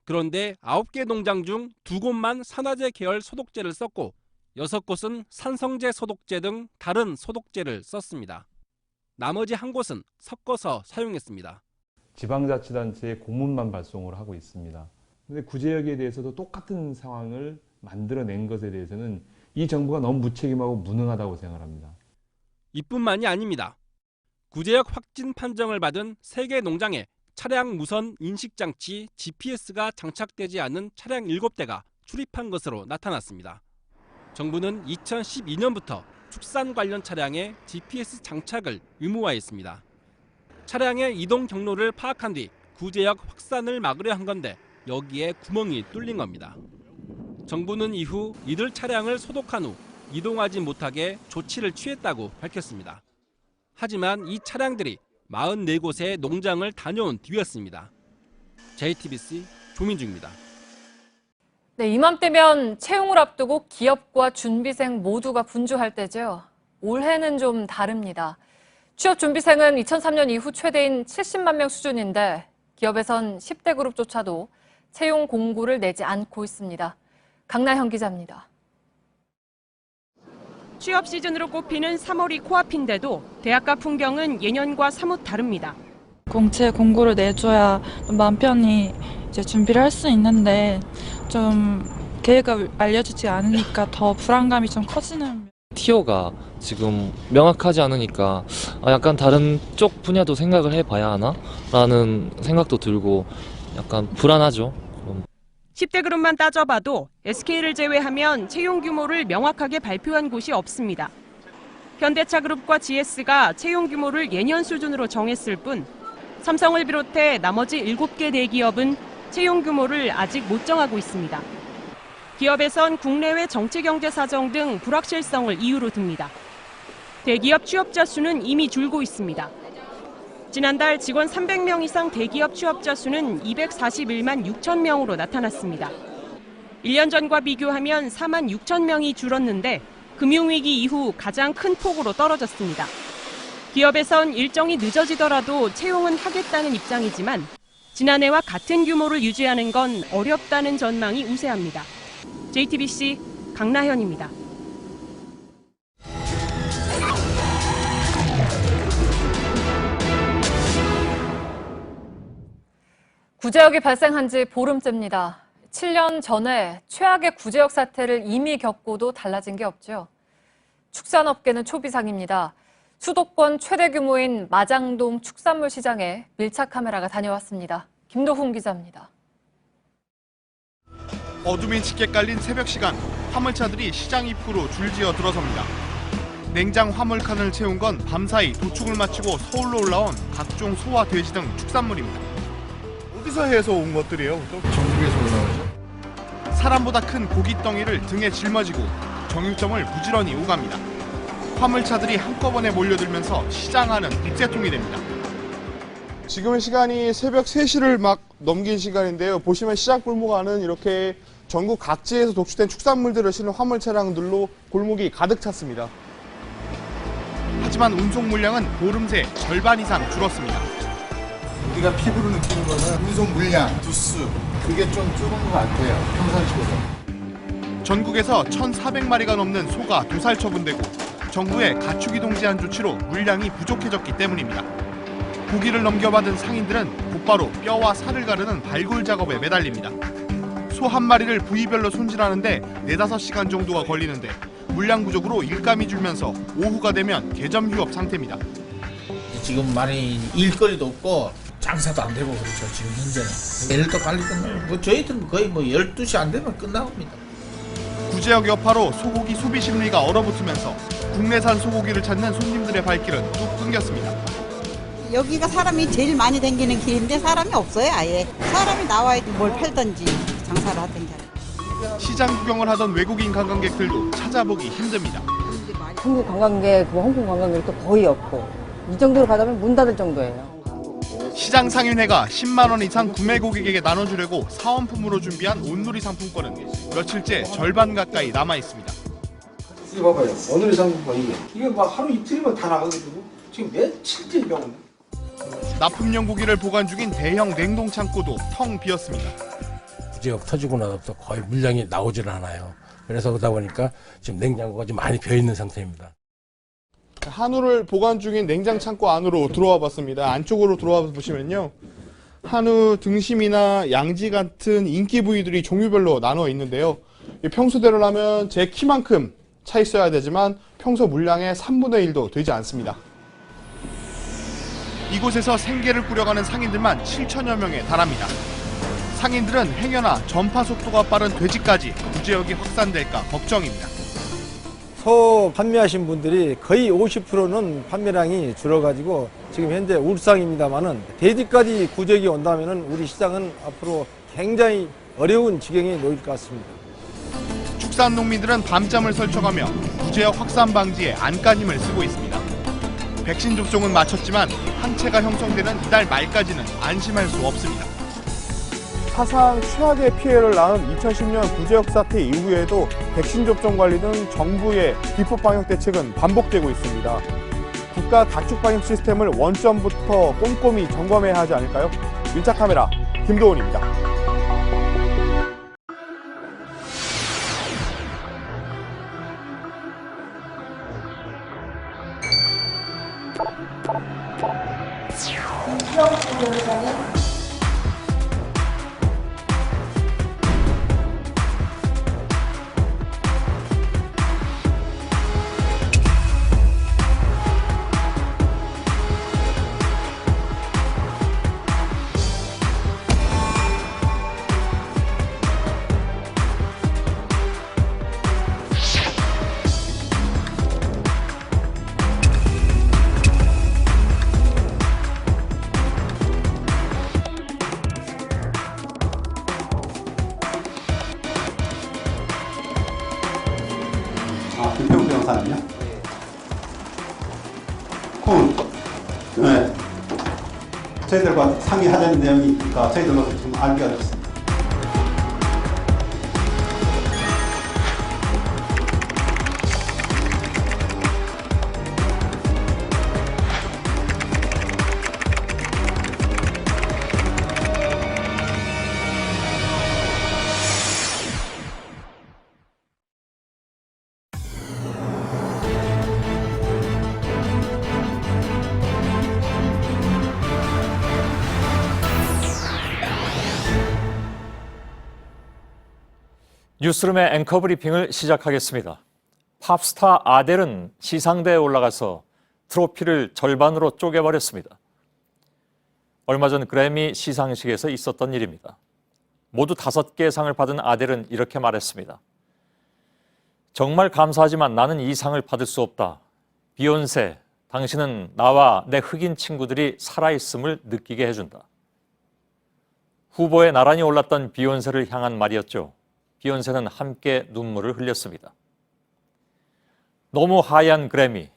그런데 9개 농장 중 2곳만 산화제 계열 소독제를 썼고 6곳은 산성제 소독제 등 다른 소독제를 썼습니다. 나머지 한 곳은 섞어서 사용했습니다. 지방자치단체에 공문만 발송을 하고 있습니다. 그런데 구제역에 대해서도 똑같은 상황을 만들어낸 것에 대해서는 이 정부가 너무 무책임하고 무능하다고 생각합니다. 이뿐만이 아닙니다. 구제역 확진 판정을 받은 3개 농장에 차량 무선 인식장치 GPS가 장착되지 않은 차량 7대가 출입한 것으로 나타났습니다. 정부는 2012년부터 축산 관련 차량에 GPS 장착을 의무화했습니다. 차량의 이동 경로를 파악한 뒤 구제역 확산을 막으려 한 건데 여기에 구멍이 뚫린 겁니다. 정부는 이후 이들 차량을 소독한 후 이동하지 못하게 조치를 취했다고 밝혔습니다. 하지만 이 차량들이 44곳의 농장을 다녀온 뒤였습니다. JTBC 조민주입니다. 네, 이맘때면 채용을 앞두고 기업과 준비생 모두가 분주할 때죠. 올해는 좀 다릅니다. 취업 준비생은 2003년 이후 최대인 70만 명 수준인데 기업에선 10대 그룹조차도 채용 공고를 내지 않고 있습니다. 강나현 기자입니다. 취업 시즌으로 꼽히는 3월이 코앞인데도 대학가 풍경은 예년과 사뭇 다릅니다. 공채 공고를 내줘야 마음 편히 이제 준비를 할 수 있는데 좀 계획을 알려주지 않으니까 더 불안감이 좀 커지는. 티오가 지금 명확하지 않으니까 약간 다른 쪽 분야도 생각을 해봐야 하나? 라는 생각도 들고 약간 불안하죠. 10대 그룹만 따져봐도 SK를 제외하면 채용 규모를 명확하게 발표한 곳이 없습니다. 현대차그룹과 GS가 채용 규모를 예년 수준으로 정했을 뿐 삼성을 비롯해 나머지 7개 대기업은 채용 규모를 아직 못 정하고 있습니다. 기업에선 국내외 정치경제 사정 등 불확실성을 이유로 듭니다. 대기업 취업자 수는 이미 줄고 있습니다. 지난달 직원 300명 이상 대기업 취업자 수는 241만 6천 명으로 나타났습니다. 1년 전과 비교하면 4만 6천 명이 줄었는데 금융위기 이후 가장 큰 폭으로 떨어졌습니다. 기업에선 일정이 늦어지더라도 채용은 하겠다는 입장이지만 지난해와 같은 규모를 유지하는 건 어렵다는 전망이 우세합니다. JTBC 강나현입니다. 구제역이 발생한 지 보름째입니다. 7년 전에 최악의 구제역 사태를 이미 겪고도 달라진 게 없죠. 축산업계는 초비상입니다. 수도권 최대 규모인 마장동 축산물 시장에 밀착 카메라가 다녀왔습니다. 김도훈 기자입니다. 어둠이 짙게 깔린 새벽 시간, 화물차들이 시장 입구로 줄지어 들어섭니다. 냉장 화물칸을 채운 건 밤사이 도축을 마치고 서울로 올라온 각종 소와 돼지 등 축산물입니다. 어디서 해서 온 것들이에요? 전국에서 올라오죠. 사람보다 큰 고기 덩이를 등에 짊어지고 정육점을 부지런히 오갑니다. 화물차들이 한꺼번에 몰려들면서 시장 안은 백제통이 됩니다. 지금 시간이 새벽 3시를 막 넘긴 시간인데요. 보시면 시장 골목 안은 이렇게 전국 각지에서 독출된 축산물들을 실은 화물 차량들로 골목이 가득 찼습니다. 하지만 운송 물량은 보름 새 절반 이상 줄었습니다. 우리가 피부로 느끼는 거는 운송 물량, 두수, 그게 좀 줄은 것 같아요. 평상시보다. 전국에서 1,400마리가 넘는 소가 도살 처분되고 정부의 가축이 동지한 조치로 물량이 부족해졌기 때문입니다. 고기를 넘겨받은 상인들은 곧바로 뼈와 살을 가르는 발굴 작업에 매달립니다. 소 한 마리를 부위별로 손질하는데 4-5시간 정도가 걸리는데 물량 부족으로 일감이 줄면서 오후가 되면 개점 휴업 상태입니다. 지금 많이 일거리도 없고 장사도 안 되고 그렇죠. 지금 현재는. 내일도 빨리 끝나고 저희들은 거의 12시 안 되면 끝나갑니다. 구제역 여파로 소고기 소비 심리가 얼어붙으면서 국내산 소고기를 찾는 손님들의 발길은 뚝 끊겼습니다. 여기가 사람이 제일 많이 다니는 길인데 사람이 없어요, 아예. 사람이 나와야 뭘 팔든지 장사를 하든지. 시장 구경을 하던 외국인 관광객들도 찾아보기 힘듭니다. 한국 관광객, 홍콩 관광객도 거의 없고 이 정도로 가자면 문 닫을 정도예요. 시장 상인회가 10만 원 이상 구매 고객에게 나눠주려고 사은품으로 준비한 온누리 상품권은 며칠째 절반 가까이 남아 있습니다. 이거 봐봐요. 온누리 상품권 이게 막 하루 이틀이면 다 나가가지고 지금 며칠째 이거 오네. 납품용 고기를 보관 중인 대형 냉동 창고도 텅 비었습니다. 구제역 터지고 나서부터 거의 물량이 나오질 않아요. 그래서 그러다 보니까 지금 냉장고가 좀 많이 비어 있는 상태입니다. 한우를 보관 중인 냉장 창고 안으로 들어와 봤습니다. 안쪽으로 들어와 보시면요. 한우 등심이나 양지 같은 인기 부위들이 종류별로 나눠 있는데요. 평소대로라면 제 키만큼 차 있어야 되지만 평소 물량의 3분의 1도 되지 않습니다. 이곳에서 생계를 꾸려가는 상인들만 7천여 명에 달합니다. 상인들은 행여나 전파 속도가 빠른 돼지까지 구제역이 확산될까 걱정입니다. 소 판매하신 분들이 거의 50%는 판매량이 줄어가지고 지금 현재 울상입니다만은 돼지까지 구제역이 온다면은 우리 시장은 앞으로 굉장히 어려운 지경에 놓일 것 같습니다. 축산 농민들은 밤잠을 설쳐가며 구제역 확산 방지에 안간힘을 쓰고 있습니다. 백신 접종은 마쳤지만 항체가 형성되는 이달 말까지는 안심할 수 없습니다. 사상 최악의 피해를 낳은 2010년 구제역 사태 이후에도 백신 접종 관리 등 정부의 비법 방역 대책은 반복되고 있습니다. 국가 가축 방역 시스템을 원점부터 꼼꼼히 점검해야 하지 않을까요? 밀착 카메라 김도훈입니다. 김평수 영사는요? 네. 저희들과 상의하자는 내용이니까 저희들로서 좀 알기가 어렵습니다. 뉴스룸의 앵커 브리핑을 시작하겠습니다. 팝스타 아델은 시상대에 올라가서 트로피를 절반으로 쪼개버렸습니다. 얼마 전 그래미 시상식에서 있었던 일입니다. 모두 5개의 상을 받은 아델은 이렇게 말했습니다. 정말 감사하지만 나는 이 상을 받을 수 없다. 비욘세, 당신은 나와 내 흑인 친구들이 살아있음을 느끼게 해준다. 후보에 나란히 올랐던 비욘세를 향한 말이었죠. 비욘세는 함께 눈물을 흘렸습니다. 너무 하얀 그래미.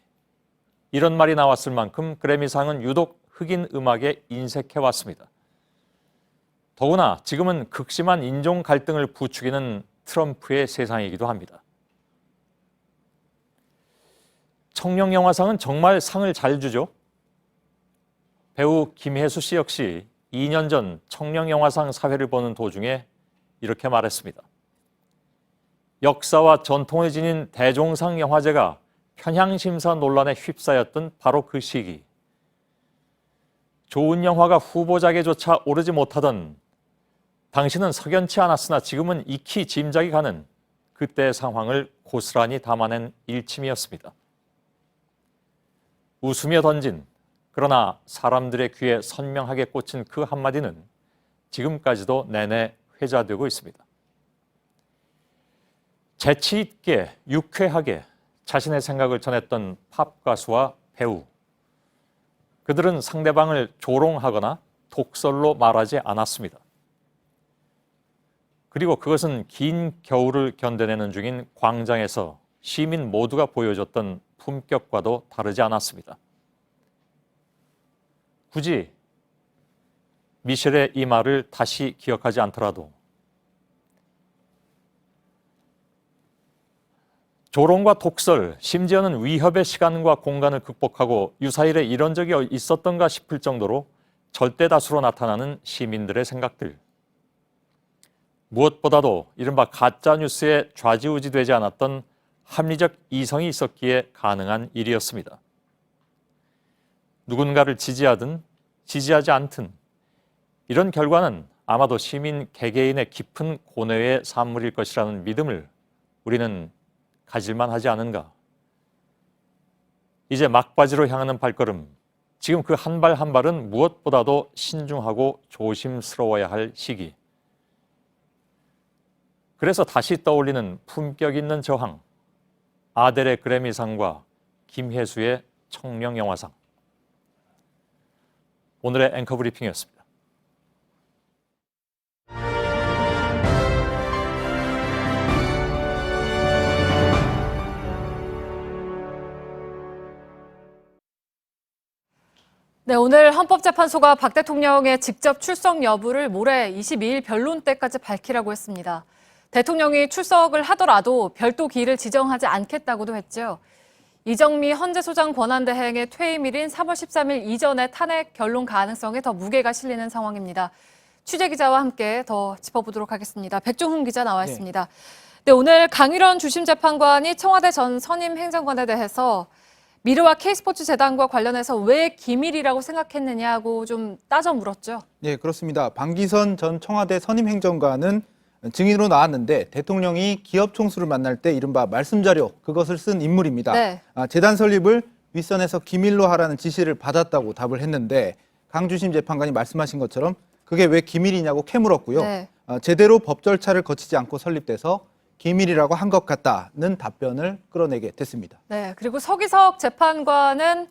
이런 말이 나왔을 만큼 그래미상은 유독 흑인 음악에 인색해왔습니다. 더구나 지금은 극심한 인종 갈등을 부추기는 트럼프의 세상이기도 합니다. 청룡영화상은 정말 상을 잘 주죠. 배우 김혜수 씨 역시 2년 전 청룡영화상 사회를 보는 도중에 이렇게 말했습니다. 역사와 전통을 지닌 대종상 영화제가 편향심사 논란에 휩싸였던 바로 그 시기. 좋은 영화가 후보작에조차 오르지 못하던 당시는 석연치 않았으나 지금은 익히 짐작이 가는 그때의 상황을 고스란히 담아낸 일침이었습니다. 웃으며 던진, 그러나 사람들의 귀에 선명하게 꽂힌 그 한마디는 지금까지도 내내 회자되고 있습니다. 재치 있게, 유쾌하게 자신의 생각을 전했던 팝 가수와 배우. 그들은 상대방을 조롱하거나 독설로 말하지 않았습니다. 그리고 그것은 긴 겨울을 견뎌내는 중인 광장에서 시민 모두가 보여줬던 품격과도 다르지 않았습니다. 굳이 미셸의 이 말을 다시 기억하지 않더라도 조롱과 독설, 심지어는 위협의 시간과 공간을 극복하고 유사일에 이런 적이 있었던가 싶을 정도로 절대 다수로 나타나는 시민들의 생각들. 무엇보다도 이른바 가짜뉴스에 좌지우지되지 않았던 합리적 이성이 있었기에 가능한 일이었습니다. 누군가를 지지하든 지지하지 않든 이런 결과는 아마도 시민 개개인의 깊은 고뇌의 산물일 것이라는 믿음을 우리는 가질만 하지 않은가. 이제 막바지로 향하는 발걸음, 지금 그 한 발 한 발은 무엇보다도 신중하고 조심스러워야 할 시기. 그래서 다시 떠올리는 품격 있는 저항, 아델의 그래미상과 김혜수의 청룡영화상. 오늘의 앵커 브리핑이었습니다. 네, 오늘 헌법재판소가 박 대통령의 직접 출석 여부를 모레 22일 변론 때까지 밝히라고 했습니다. 대통령이 출석을 하더라도 별도 기일을 지정하지 않겠다고도 했죠. 이정미 헌재소장 권한대행의 퇴임일인 3월 13일 이전에 탄핵 결론 가능성에 더 무게가 실리는 상황입니다. 취재기자와 함께 더 짚어보도록 하겠습니다. 백종훈 기자 나와 있습니다. 네, 오늘 강일원 주심재판관이 청와대 전 선임 행정관에 대해서 미르와 K스포츠 재단과 관련해서 왜 기밀이라고 생각했느냐고 좀 따져 물었죠. 네, 그렇습니다. 방기선 전 청와대 선임 행정관은 증인으로 나왔는데 대통령이 기업 총수를 만날 때 이른바 말씀자료 그것을 쓴 인물입니다. 네. 재단 설립을 윗선에서 기밀로 하라는 지시를 받았다고 답을 했는데 강주심 재판관이 말씀하신 것처럼 그게 왜 기밀이냐고 캐물었고요. 네. 제대로 법 절차를 거치지 않고 설립돼서 기밀이라고 한 것 같다는 답변을 끌어내게 됐습니다. 네, 그리고 서기석 재판관은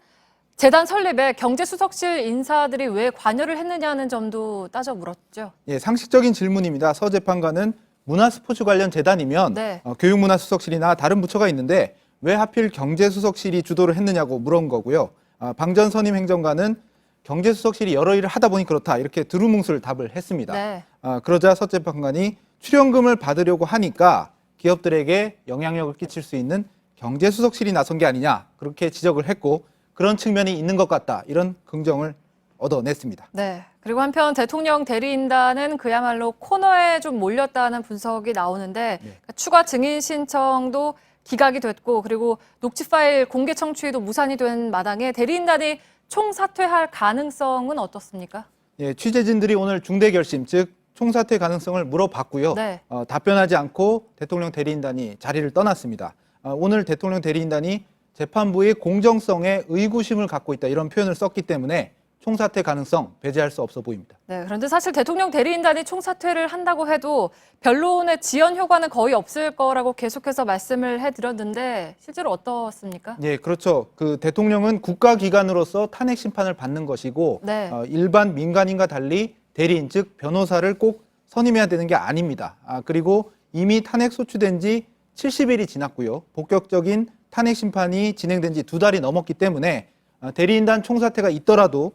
재단 설립에 경제수석실 인사들이 왜 관여를 했느냐는 점도 따져 물었죠. 예, 상식적인 질문입니다. 서 재판관은 문화스포츠 관련 재단이면 네. 교육문화수석실이나 다른 부처가 있는데 왜 하필 경제수석실이 주도를 했느냐고 물은 거고요. 방 전 선임 행정관은 경제수석실이 여러 일을 하다 보니 그렇다 이렇게 두루뭉술 답을 했습니다. 네. 그러자 서 재판관이 출연금을 받으려고 하니까 기업들에게 영향력을 끼칠 수 있는 경제수석실이 나선 게 아니냐 그렇게 지적을 했고 그런 측면이 있는 것 같다 이런 긍정을 얻어냈습니다. 네. 그리고 한편 대통령 대리인단은 그야말로 코너에 좀 몰렸다는 분석이 나오는데 추가 증인 신청도 기각이 됐고 그리고 녹취 파일 공개 청취도 무산이 된 마당에 대리인단이 총사퇴할 가능성은 어떻습니까? 예, 취재진들이 오늘 중대 결심 즉 총사퇴 가능성을 물어봤고요. 네. 답변하지 않고 대통령 대리인단이 자리를 떠났습니다. 오늘 대통령 대리인단이 재판부의 공정성에 의구심을 갖고 있다 이런 표현을 썼기 때문에 총사퇴 가능성 배제할 수 없어 보입니다. 네, 그런데 사실 대통령 대리인단이 총사퇴를 한다고 해도 변론의 지연 효과는 거의 없을 거라고 계속해서 말씀을 해드렸는데 실제로 어떻습니까? 예, 그렇죠. 그 대통령은 국가기관으로서 탄핵 심판을 받는 것이고 네. 일반 민간인과 달리 대리인 즉 변호사를 꼭 선임해야 되는 게 아닙니다. 그리고 이미 탄핵 소추된 지 70일이 지났고요. 본격적인 탄핵 심판이 진행된 지 2달이 넘었기 때문에 대리인단 총사퇴가 있더라도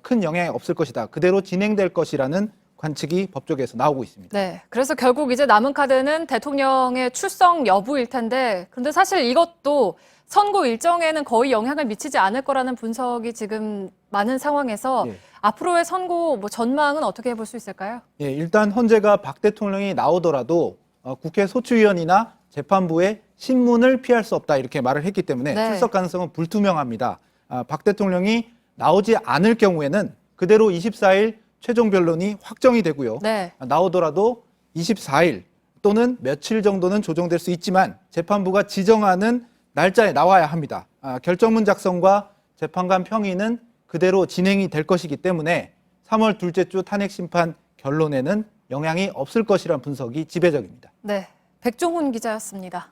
큰 영향이 없을 것이다. 그대로 진행될 것이라는 관측이 법조계에서 나오고 있습니다. 네, 그래서 결국 이제 남은 카드는 대통령의 출석 여부일 텐데 그런데 사실 이것도 선고 일정에는 거의 영향을 미치지 않을 거라는 분석이 지금 많은 상황에서 예. 앞으로의 선고 전망은 어떻게 해볼 수 있을까요? 예, 일단 헌재가 박 대통령이 나오더라도 국회 소추위원이나 재판부의 신문을 피할 수 없다 이렇게 말을 했기 때문에 네. 출석 가능성은 불투명합니다. 박 대통령이 나오지 않을 경우에는 그대로 24일 최종 변론이 확정이 되고요. 네. 나오더라도 24일 또는 며칠 정도는 조정될 수 있지만 재판부가 지정하는 날짜에 나와야 합니다. 결정문 작성과 재판관 평의는 그대로 진행이 될 것이기 때문에 3월 둘째 주 탄핵 심판 결론에는 영향이 없을 것이라는 분석이 지배적입니다. 네, 백종훈 기자였습니다.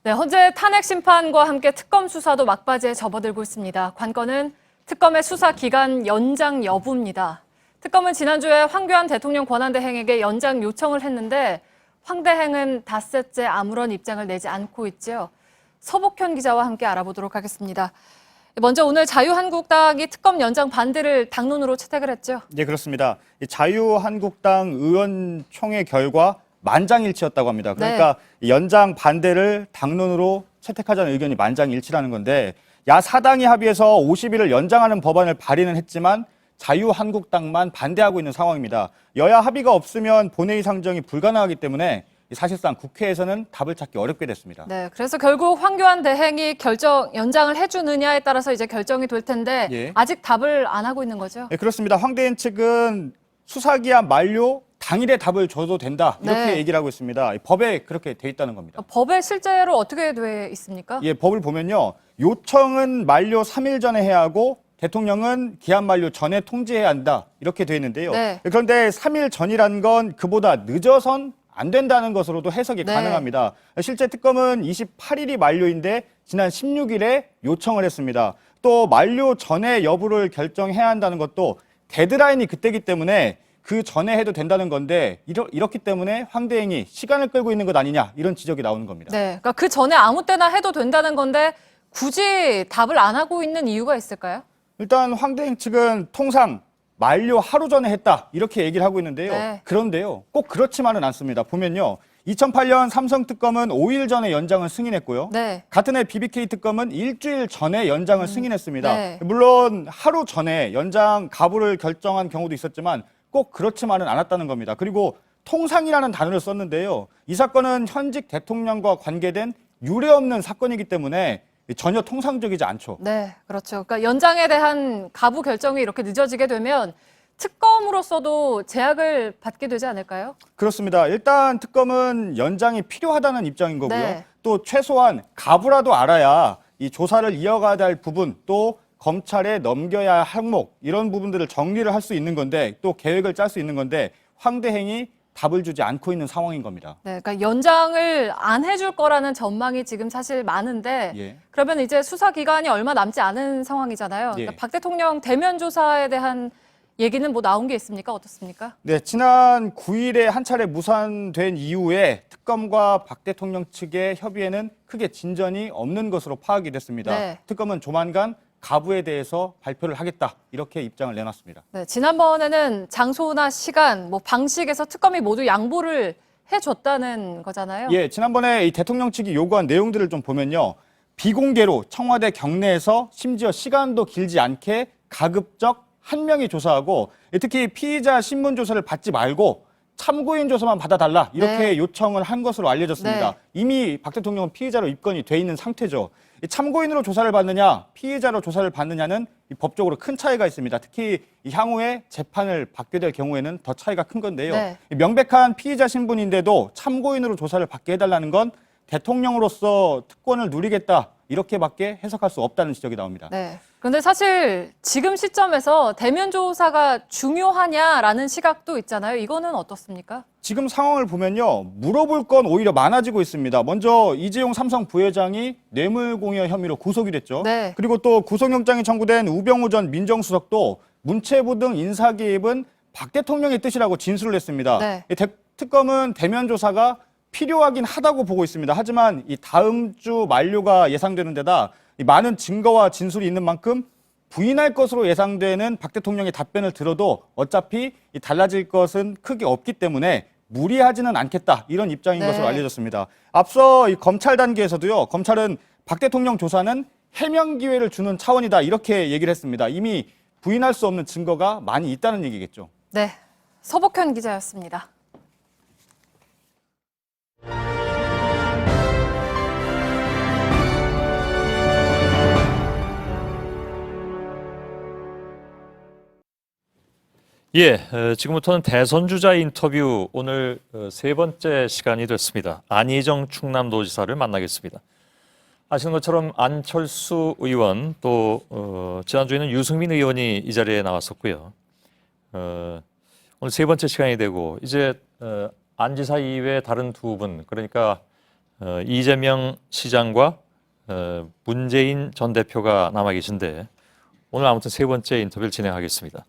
네, 현재 탄핵 심판과 함께 특검 수사도 막바지에 접어들고 있습니다. 관건은 특검의 수사 기간 연장 여부입니다. 특검은 지난주에 황교안 대통령 권한대행에게 연장 요청을 했는데 황 대행은 닷새째 아무런 입장을 내지 않고 있죠. 서복현 기자와 함께 알아보도록 하겠습니다. 먼저 오늘 자유한국당이 특검 연장 반대를 당론으로 채택을 했죠. 네, 그렇습니다. 자유한국당 의원총회 결과 만장일치였다고 합니다. 그러니까 연장 반대를 당론으로 채택하자는 의견이 만장일치라는 건데 야 4당이 합의해서 50일을 연장하는 법안을 발의는 했지만 자유한국당만 반대하고 있는 상황입니다. 여야 합의가 없으면 본회의 상정이 불가능하기 때문에 사실상 국회에서는 답을 찾기 어렵게 됐습니다. 네, 그래서 결국 황교안 대행이 연장을 해주느냐에 따라서 이제 결정이 될 텐데 예. 아직 답을 안 하고 있는 거죠? 네, 그렇습니다. 황 대행 측은 수사기한 만료 당일에 답을 줘도 된다 이렇게 네. 얘기를 하고 있습니다. 법에 그렇게 돼 있다는 겁니다. 법에 실제로 어떻게 돼 있습니까? 예, 법을 보면요. 요청은 만료 3일 전에 해야 하고 대통령은 기한 만료 전에 통지해야 한다 이렇게 돼 있는데요. 네. 그런데 3일 전이란 건 그보다 늦어선 안 된다는 것으로도 해석이 네. 가능합니다. 실제 특검은 28일이 만료인데 지난 16일에 요청을 했습니다. 또 만료 전에 여부를 결정해야 한다는 것도 데드라인이 그때기 때문에 그 전에 해도 된다는 건데 이렇기 때문에 황 대행이 시간을 끌고 있는 것 아니냐 이런 지적이 나오는 겁니다. 네, 그러니까 그 전에 아무 때나 해도 된다는 건데 굳이 답을 안 하고 있는 이유가 있을까요? 일단 황 대행 측은 통상 만료 하루 전에 했다 이렇게 얘기를 하고 있는데요. 네. 그런데요. 꼭 그렇지만은 않습니다. 보면요. 2008년 삼성 특검은 5일 전에 연장을 승인했고요. 네. 같은 해 BBK 특검은 일주일 전에 연장을 승인했습니다. 네. 물론 하루 전에 연장 가부를 결정한 경우도 있었지만 꼭 그렇지만은 않았다는 겁니다. 그리고 통상이라는 단어를 썼는데요. 이 사건은 현직 대통령과 관계된 유례없는 사건이기 때문에 전혀 통상적이지 않죠. 네, 그렇죠. 그러니까 연장에 대한 가부 결정이 이렇게 늦어지게 되면 특검으로서도 제약을 받게 되지 않을까요? 그렇습니다. 일단 특검은 연장이 필요하다는 입장인 거고요. 네. 또 최소한 가부라도 알아야 이 조사를 이어가야 할 부분 또 검찰에 넘겨야 할 항목 이런 부분들을 정리를 할 수 있는 건데 또 계획을 짤 수 있는 건데 황 대행이 답을 주지 않고 있는 상황인 겁니다. 네, 그러니까 연장을 안 해줄 거라는 전망이 지금 사실 많은데 예. 그러면 이제 수사 기간이 얼마 남지 않은 상황이잖아요. 그러니까 예. 박 대통령 대면 조사에 대한 얘기는 나온 게 있습니까? 어떻습니까? 네, 지난 9일에 한 차례 무산된 이후에 특검과 박 대통령 측의 협의에는 크게 진전이 없는 것으로 파악이 됐습니다. 네. 특검은 조만간 가부에 대해서 발표를 하겠다 이렇게 입장을 내놨습니다. 네, 지난번에는 장소나 시간, 방식에서 특검이 모두 양보를 해줬다는 거잖아요. 예, 지난번에 이 대통령 측이 요구한 내용들을 좀 보면요. 비공개로 청와대 경내에서 심지어 시간도 길지 않게 가급적 한 명이 조사하고 특히 피의자 신문 조사를 받지 말고 참고인 조사만 받아달라 이렇게 네. 요청을 한 것으로 알려졌습니다. 네. 이미 박 대통령은 피의자로 입건이 돼 있는 상태죠. 참고인으로 조사를 받느냐 피의자로 조사를 받느냐는 이 법적으로 큰 차이가 있습니다. 특히 이 향후에 재판을 받게 될 경우에는 더 차이가 큰 건데요. 네. 명백한 피의자 신분인데도 참고인으로 조사를 받게 해달라는 건 대통령으로서 특권을 누리겠다 이렇게밖에 해석할 수 없다는 지적이 나옵니다. 네. 그런데 사실 지금 시점에서 대면 조사가 중요하냐라는 시각도 있잖아요. 이거는 어떻습니까? 지금 상황을 보면요. 물어볼 건 오히려 많아지고 있습니다. 먼저 이재용 삼성 부회장이 뇌물공여 혐의로 구속이 됐죠. 네. 그리고 또 구속영장이 청구된 우병우 전 민정수석도 문체부 등 인사 개입은 박 대통령의 뜻이라고 진술을 했습니다. 네. 이 특검은 대면 조사가 필요하긴 하다고 보고 있습니다. 하지만 이 다음 주 만료가 예상되는 데다 이 많은 증거와 진술이 있는 만큼 부인할 것으로 예상되는 박 대통령의 답변을 들어도 어차피 이 달라질 것은 크게 없기 때문에 무리하지는 않겠다 이런 입장인 네. 것으로 알려졌습니다. 앞서 이 검찰 단계에서도요. 검찰은 박 대통령 조사는 해명 기회를 주는 차원이다 이렇게 얘기를 했습니다. 이미 부인할 수 없는 증거가 많이 있다는 얘기겠죠. 네. 서복현 기자였습니다. 예, 지금부터는 대선 주자 인터뷰 오늘 세 번째 시간이 됐습니다. 안희정 충남도지사를 만나겠습니다. 아시는 것처럼 안철수 의원 또 지난주에는 유승민 의원이 이 자리에 나왔었고요. 오늘 세 번째 시간이 되고 이제 안 지사 이외에 다른 두 분 그러니까 이재명 시장과 문재인 전 대표가 남아 계신데 오늘 아무튼 세 번째 인터뷰를 진행하겠습니다.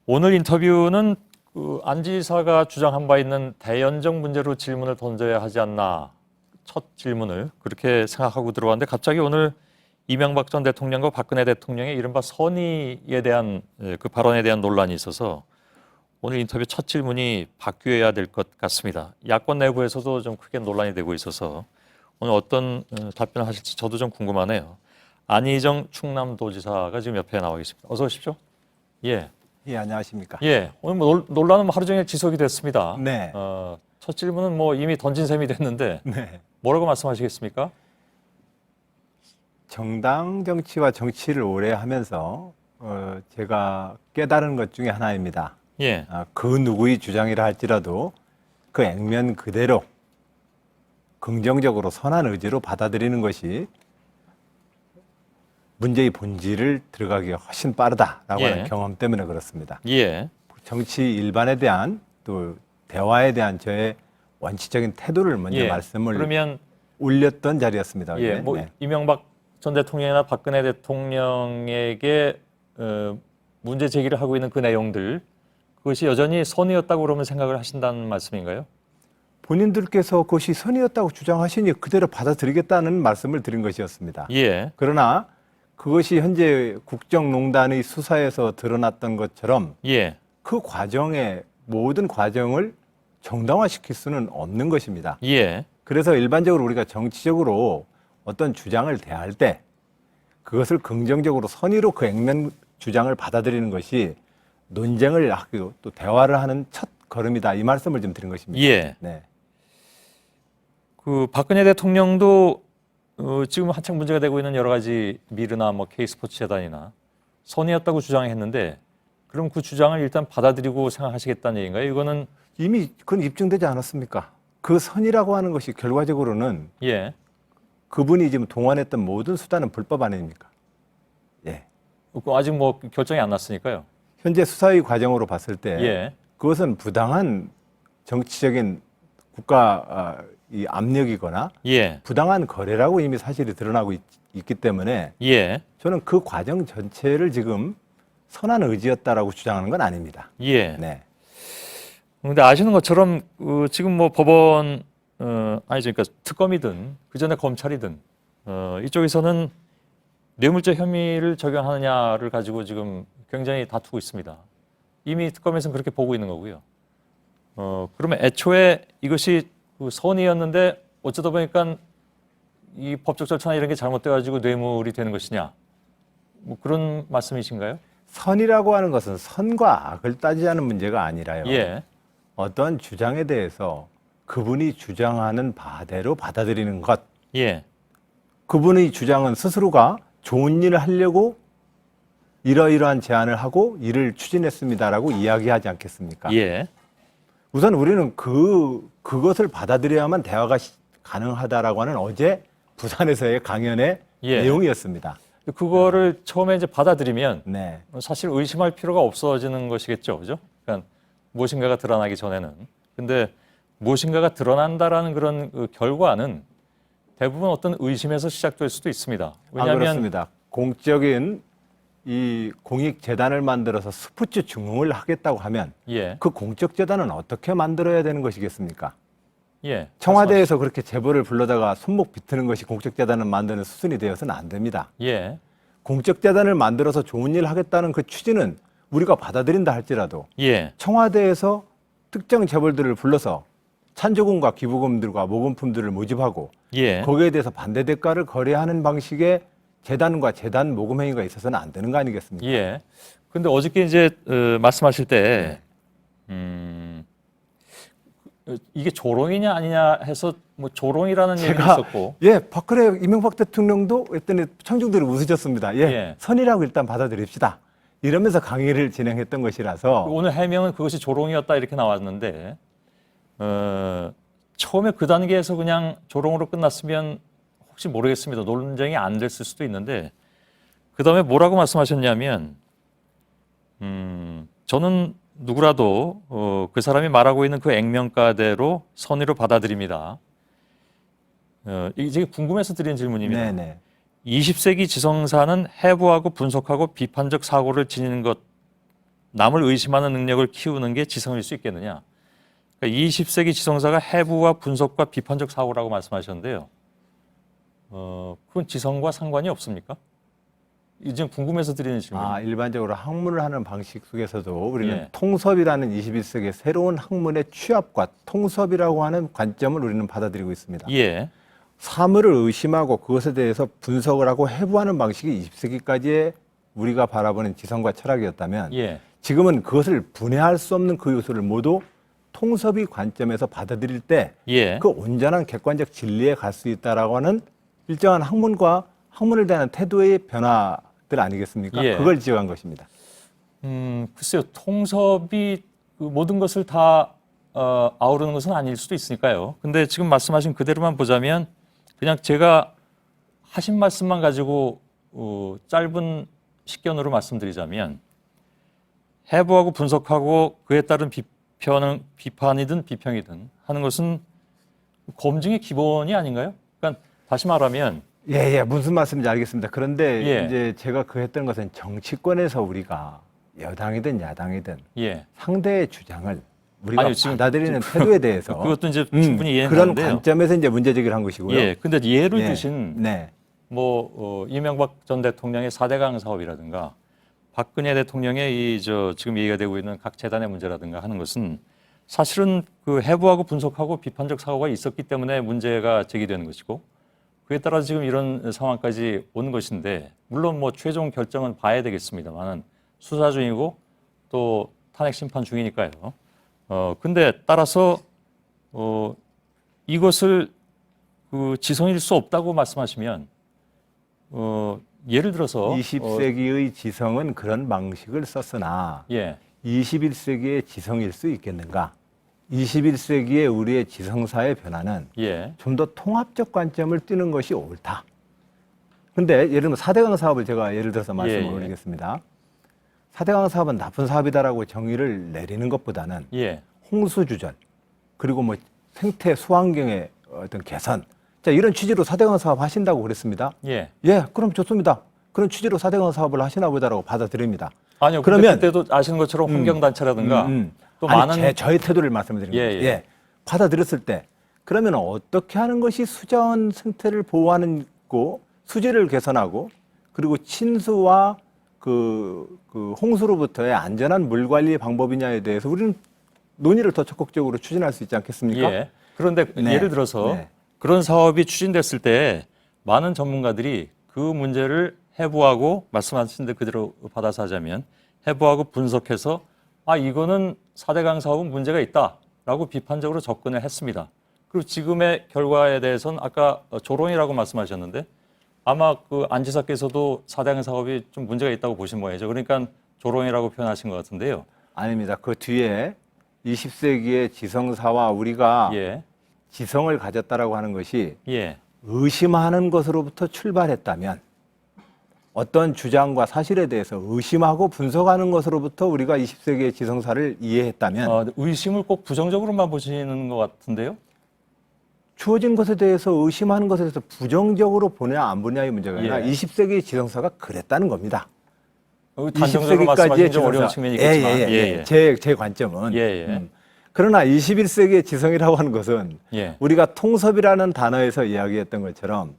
오늘 인터뷰는 안 지사가 주장한 바 있는 대연정 문제로 질문을 던져야 하지 않나 첫 질문을 그렇게 생각하고 들어왔는데 갑자기 오늘 이명박 전 대통령과 박근혜 대통령의 이른바 선의에 대한 그 발언에 대한 논란이 있어서 오늘 인터뷰 첫 질문이 바뀌어야 될 것 같습니다. 야권 내부에서도 좀 크게 논란이 되고 있어서 오늘 어떤 답변을 하실지 저도 좀 궁금하네요. 안희정 충남도지사가 지금 옆에 나와 계십니다. 어서 오십시오. 예. 예, 안녕하십니까. 예, 오늘 뭐 논란은 하루 종일 지속이 됐습니다. 네. 첫 질문은 뭐 이미 던진 셈이 됐는데 네. 뭐라고 말씀하시겠습니까? 정당 정치와 정치를 오래 하면서 제가 깨달은 것 중에 하나입니다. 예. 그 누구의 주장이라 할지라도 그 액면 그대로 긍정적으로 선한 의지로 받아들이는 것이 문제의 본질을 들어가기가 훨씬 빠르다라고 예. 하는 경험 때문에 그렇습니다. 예. 정치 일반에 대한 또 대화에 대한 저의 원칙적인 태도를 먼저 예. 말씀을 그러면 올렸던 자리였습니다. 예, 네. 뭐 네. 이명박 전 대통령이나 박근혜 대통령에게 문제 제기를 하고 있는 그 내용들 그것이 여전히 선의였다고 그러면 생각을 하신다는 말씀인가요? 본인들께서 그것이 선의였다고 주장하시니 그대로 받아들이겠다는 말씀을 드린 것이었습니다. 예. 그러나 그것이 현재 국정농단의 수사에서 드러났던 것처럼 예. 그 과정의 모든 과정을 정당화시킬 수는 없는 것입니다. 예. 그래서 일반적으로 우리가 정치적으로 어떤 주장을 대할 때 그것을 긍정적으로 선의로 그 액면 주장을 받아들이는 것이 논쟁을 하고 또 대화를 하는 첫 걸음이다. 이 말씀을 좀 드린 것입니다. 예. 네. 그 박근혜 대통령도 지금 한창 문제가 되고 있는 여러 가지 미르나 뭐 K스포츠 재단이나 선의였다고 주장했는데 그럼 그 주장을 일단 받아들이고 생각하시겠다는 얘기인가요? 이거는 이미 그건 입증되지 않았습니까? 그 선이라고 하는 것이 결과적으로는 예. 그분이 지금 동원했던 모든 수단은 불법 아닙니까? 예. 아직 뭐 결정이 안 났으니까요. 현재 수사의 과정으로 봤을 때 예. 그것은 부당한 정치적인 국가 이 압력이거나 예. 부당한 거래라고 이미 사실이 드러나고 있기 때문에 예. 저는 그 과정 전체를 지금 선한 의지였다라고 주장하는 건 아닙니다. 예. 네. 근데 아시는 것처럼 지금 뭐 법원 아니죠, 그러니까 특검이든 그 전에 검찰이든 이쪽에서는 뇌물죄 혐의를 적용하느냐를 가지고 지금 굉장히 다투고 있습니다. 이미 특검에서는 그렇게 보고 있는 거고요. 그러면 애초에 이것이 선의였는데 어쩌다 보니까 이 법적 절차나 이런 게 잘못돼가지고 뇌물이 되는 것이냐, 뭐 그런 말씀이신가요? 선이라고 하는 것은 선과 악을 따지자는 문제가 아니라요. 예. 어떤 주장에 대해서 그분이 주장하는 바대로 받아들이는 것. 예. 그분의 주장은 스스로가 좋은 일을 하려고 이러이러한 제안을 하고 이를 추진했습니다라고 이야기하지 않겠습니까? 예. 우선 우리는 그것을 받아들여야만 대화가 가능하다라고 하는 어제 부산에서의 강연의 예. 내용이었습니다. 그거를 처음에 이제 받아들이면 네. 사실 의심할 필요가 없어지는 것이겠죠, 그죠? 그러니까 무엇인가가 드러나기 전에는. 근데 무엇인가가 드러난다라는 그런 그 결과는 대부분 어떤 의심에서 시작될 수도 있습니다. 왜냐하면 그렇습니다. 공적인 이 공익재단을 만들어서 스포츠 중흥을 하겠다고 하면 예. 그 공적재단은 어떻게 만들어야 되는 것이겠습니까? 예. 청와대에서 그렇게 제보를 불러다가 손목 비트는 것이 공적재단을 만드는 수순이 되어서는 안 됩니다. 예. 공적재단을 만들어서 좋은 일을 하겠다는 그 취지는 우리가 받아들인다 할지라도 예. 청와대에서 특정 재벌들을 불러서 찬조금과 기부금들과 모금품들을 모집하고 예. 거기에 대해서 반대 대가를 거래하는 방식의 재단과 재단 모금 행위가 있어서는 안 되는 거 아니겠습니까? 예. 근데 어저께 이제 말씀하실 때 이게 조롱이냐 아니냐 해서 뭐 조롱이라는 얘기가 있었고. 예, 박근혜 이명박 대통령도 했더니 청중들이 웃으셨습니다. 예, 예. 선이라고 일단 받아들입시다. 이러면서 강의를 진행했던 것이라서 오늘 해명은 그것이 조롱이었다 이렇게 나왔는데 처음에 그 단계에서 그냥 조롱으로 끝났으면 혹시 모르겠습니다. 논쟁이 안 됐을 수도 있는데 그다음에 뭐라고 말씀하셨냐면 저는 누구라도 그 사람이 말하고 있는 그 액면가대로 선의로 받아들입니다. 이게 궁금해서 드린 질문입니다. 네네. 20세기 지성사는 해부하고 분석하고 비판적 사고를 지니는 것, 남을 의심하는 능력을 키우는 게 지성일 수 있겠느냐. 그러니까 20세기 지성사가 해부와 분석과 비판적 사고라고 말씀하셨는데요. 그건 지성과 상관이 없습니까? 이제 궁금해서 드리는 질문입니다. 일반적으로 학문을 하는 방식 속에서도 우리는 예. 통섭이라는 21세기의 새로운 학문의 취합과 통섭이라고 하는 관점을 우리는 받아들이고 있습니다. 예. 사물을 의심하고 그것에 대해서 분석을 하고 해부하는 방식이 20세기까지의 우리가 바라보는 지성과 철학이었다면 예. 지금은 그것을 분해할 수 없는 그 요소를 모두 통섭의 관점에서 받아들일 때 그 예. 온전한 객관적 진리에 갈 수 있다라고 하는 일정한 학문을 대한 태도의 변화들 아니겠습니까? 예. 그걸 지적한 것입니다. 글쎄요. 통섭이 그 모든 것을 다 아우르는 것은 아닐 수도 있으니까요. 근데 지금 말씀하신 그대로만 보자면 그냥 제가 하신 말씀만 가지고 짧은 식견으로 말씀드리자면 해부하고 분석하고 그에 따른 비판이든 비평이든 하는 것은 검증의 기본이 아닌가요? 그러니까 다시 말하면 예, 무슨 말씀인지 알겠습니다. 그런데 예. 이제 제가 그 했던 것은 정치권에서 우리가 여당이든 야당이든 예. 상대의 주장을 우리가 아니요, 지금 받아들이는 태도에 대해서 그것도 이제 충분히 이해는 그런 가는데요. 관점에서 이제 문제 제기를 한 것이고요. 예, 근데 예를 예. 드신 네. 이명박 전 대통령의 4대강 사업이라든가 박근혜 대통령의 지금 얘기가 되고 있는 각 재단의 문제라든가 하는 것은 사실은 그 해부하고 분석하고 비판적 사고가 있었기 때문에 문제가 제기되는 것이고 그에 따라 지금 이런 상황까지 온 것인데 물론 뭐 최종 결정은 봐야 되겠습니다만은 수사 중이고 또 탄핵 심판 중이니까요. 근데 따라서 이것을 그 지성일 수 없다고 말씀하시면 예를 들어서 20세기의 지성은 그런 방식을 썼으나 예. 21세기의 지성일 수 있겠는가? 21세기의 우리의 지성사의 변화는 예. 좀 더 통합적 관점을 띠는 것이 옳다. 근데 예를 들면 4대강 사업을 제가 예를 들어서 말씀을 예. 올리겠습니다. 4대강 사업은 나쁜 사업이다라고 정의를 내리는 것보다는 예. 홍수주전 그리고 뭐 생태 수환경의 어떤 개선 자 이런 취지로 4대강 사업 하신다고 그랬습니다. 예. 예, 그럼 좋습니다. 그런 취지로 4대강 사업을 하시나 보다라고 받아들입니다. 아니요. 그러면 그때도 아시는 것처럼 환경단체라든가 또 많은 저의 태도를 말씀드립니다. 예, 예. 예. 받아들였을 때 그러면 어떻게 하는 것이 수자원 생태를 보호하는 거 수질을 개선하고 그리고 친수와 그 홍수로부터의 안전한 물 관리 방법이냐에 대해서 우리는 논의를 더 적극적으로 추진할 수 있지 않겠습니까? 예. 그런데 네. 예를 들어서 네. 그런 사업이 추진됐을 때 많은 전문가들이 그 문제를 해부하고 말씀하신 데 그대로 받아서 하자면 해부하고 분석해서 이거는 4대강 사업은 문제가 있다라고 비판적으로 접근을 했습니다. 그리고 지금의 결과에 대해서는 아까 조롱이라고 말씀하셨는데 아마 그 안 지사께서도 4대강 사업이 좀 문제가 있다고 보신 모양이죠. 그러니까 조롱이라고 표현하신 것 같은데요. 아닙니다. 그 뒤에 20세기의 지성사와 우리가 예. 지성을 가졌다라고 하는 것이 예. 의심하는 것으로부터 출발했다면 어떤 주장과 사실에 대해서 의심하고 분석하는 것으로부터 우리가 20세기의 지성사를 이해했다면 의심을 꼭 부정적으로만 보시는 것 같은데요. 주어진 것에 대해서 의심하는 것에 대해서 부정적으로 보냐 안 보냐의 문제가 아니라 예. 20세기의 지성사가 그랬다는 겁니다. 단정적으로 말씀하시기 좀 어려운 측면이 있겠지만. 제 관점은. 그러나 21세기의 지성이라고 하는 것은 우리가 통섭이라는 단어에서 이야기했던 것처럼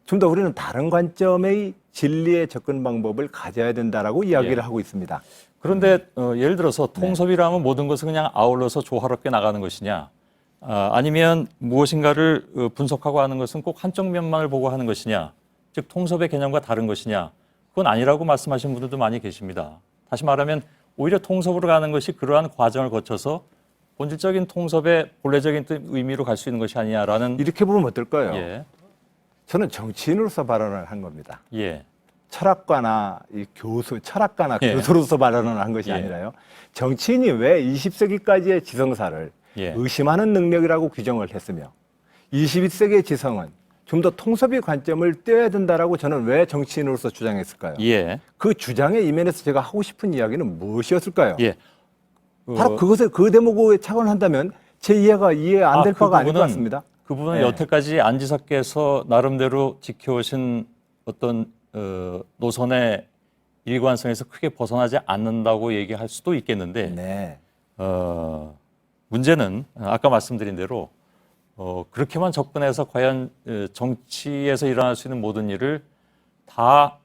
좀 더 우리는 다른 관점의 진리의 접근 방법을 가져야 된다라고 이야기를 하고 있습니다. 그런데 예를 들어서 통섭이라면 모든 것을 그냥 아울러서 조화롭게 나가는 것이냐, 아니면 무엇인가를 분석하고 하는 것은 꼭 한쪽 면만을 보고 하는 것이냐, 즉 통섭의 개념과 다른 것이냐, 그건 아니라고 말씀하시는 분들도 많이 계십니다. 다시 말하면 오히려 통섭으로 가는 것이 그러한 과정을 거쳐서 본질적인 통섭의 본래적인 의미로 갈 수 있는 것이 아니냐라는. 이렇게 보면 어떨까요? 저는 정치인으로서 발언을 한 겁니다. 철학가나 교수로서 발언을 한 것이 아니라요. 정치인이 왜 20세기까지의 지성사를 의심하는 능력이라고 규정을 했으며 21세기의 지성은 좀 더 통섭의 관점을 떼어야 된다라고 저는 왜 정치인으로서 주장했을까요? 그 주장의 이면에서 제가 하고 싶은 이야기는 무엇이었을까요? 바로 그것을 그 대목에 착안한다면 제 이해가 이해 안 될 바가 아닐 것 같습니다. 그 부분은 여태까지 안 지사께서 나름대로 지켜오신 어떤 노선의 일관성에서 크게 벗어나지 않는다고 얘기할 수도 있겠는데 문제는 아까 말씀드린 대로 그렇게만 접근해서 과연 정치에서 일어날 수 있는 모든 일을 다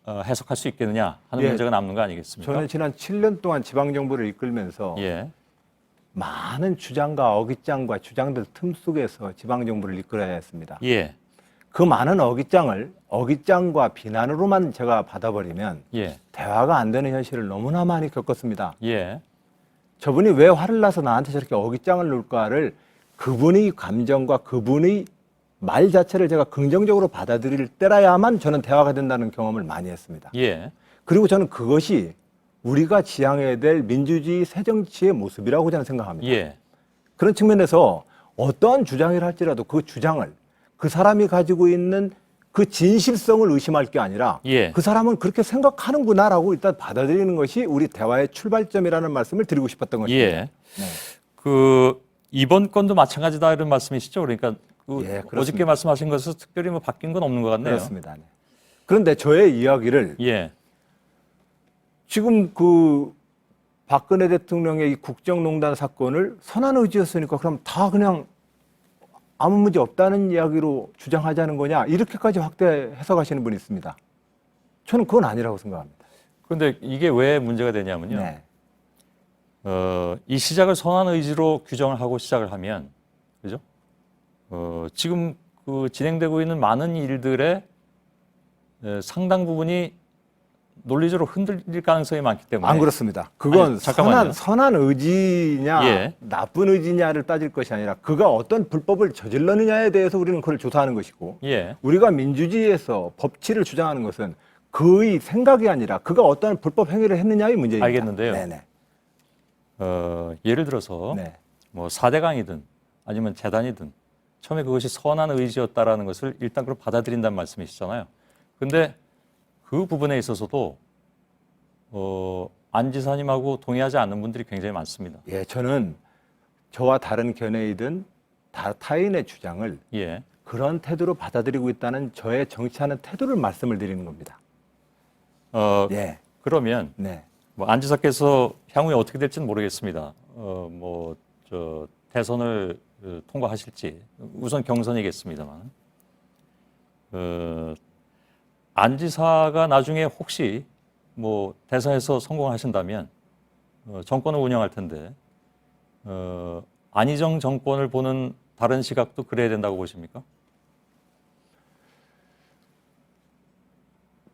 해석할 수 있겠느냐 하는 문제가 남는 거 아니겠습니까? 저는 지난 7년 동안 지방정부를 이끌면서 많은 주장과 어깃장과 주장들 틈 속에서 지방정부를 이끌어야 했습니다. 그 많은 어깃장과 비난으로만 제가 받아버리면 대화가 안 되는 현실을 너무나 많이 겪었습니다. 저분이 왜 화를 나서 나한테 저렇게 어깃장을 놓을까를 그분의 감정과 그분의 말 자체를 제가 긍정적으로 받아들일 때라야만 저는 대화가 된다는 경험을 많이 했습니다. 그리고 저는 그것이 우리가 지향해야 될 민주주의 새정치의 모습이라고 저는 생각합니다. 그런 측면에서 어떠한 주장을 할지라도 그 주장을 그 사람이 가지고 있는 그 진실성을 의심할 게 아니라 그 사람은 그렇게 생각하는구나라고 일단 받아들이는 것이 우리 대화의 출발점이라는 말씀을 드리고 싶었던 것입니다. 그 이번 건도 마찬가지다 이런 말씀이시죠? 그러니까 어저께 말씀하신 것은 특별히 뭐 바뀐 건 없는 것 같네요. 그렇습니다. 그런데 저의 이야기를 지금 그 박근혜 대통령의 이 국정농단 사건을 선한 의지였으니까 그럼 다 그냥 아무 문제 없다는 이야기로 주장하자는 거냐 이렇게까지 확대 해석하시는 분이 있습니다. 저는 그건 아니라고 생각합니다. 그런데 이게 왜 문제가 되냐면요. 이 시작을 선한 의지로 규정을 하고 시작을 하면, 그죠? 지금 그 진행되고 있는 많은 일들의 상당 부분이 논리적으로 흔들릴 가능성이 많기 때문에. 안 그렇습니다. 그건 아니, 선한 의지냐 나쁜 의지냐를 따질 것이 아니라 그가 어떤 불법을 저질렀느냐에 대해서 우리는 그걸 조사하는 것이고 우리가 민주주의에서 법치를 주장하는 것은 그의 생각이 아니라 그가 어떤 불법 행위를 했느냐의 문제입니다. 알겠는데요. 예를 들어서 뭐 4대강이든 아니면 재단이든 처음에 그것이 선한 의지였다라는 것을 일단 그걸 받아들인다는 말씀이시잖아요. 근데 그 부분에 있어서도 안 지사님하고 동의하지 않는 분들이 굉장히 많습니다. 저는 저와 다른 견해이든 타인의 주장을 그런 태도로 받아들이고 있다는 저의 정치하는 태도를 말씀을 드리는 겁니다. 그러면 뭐 안 지사께서 향후에 어떻게 될지는 모르겠습니다. 뭐 저 대선을 통과하실지 우선 경선이겠습니다만 안 지사가 나중에 혹시 뭐 대선에서 성공하신다면 정권을 운영할 텐데 안희정 정권을 보는 다른 시각도 그래야 된다고 보십니까?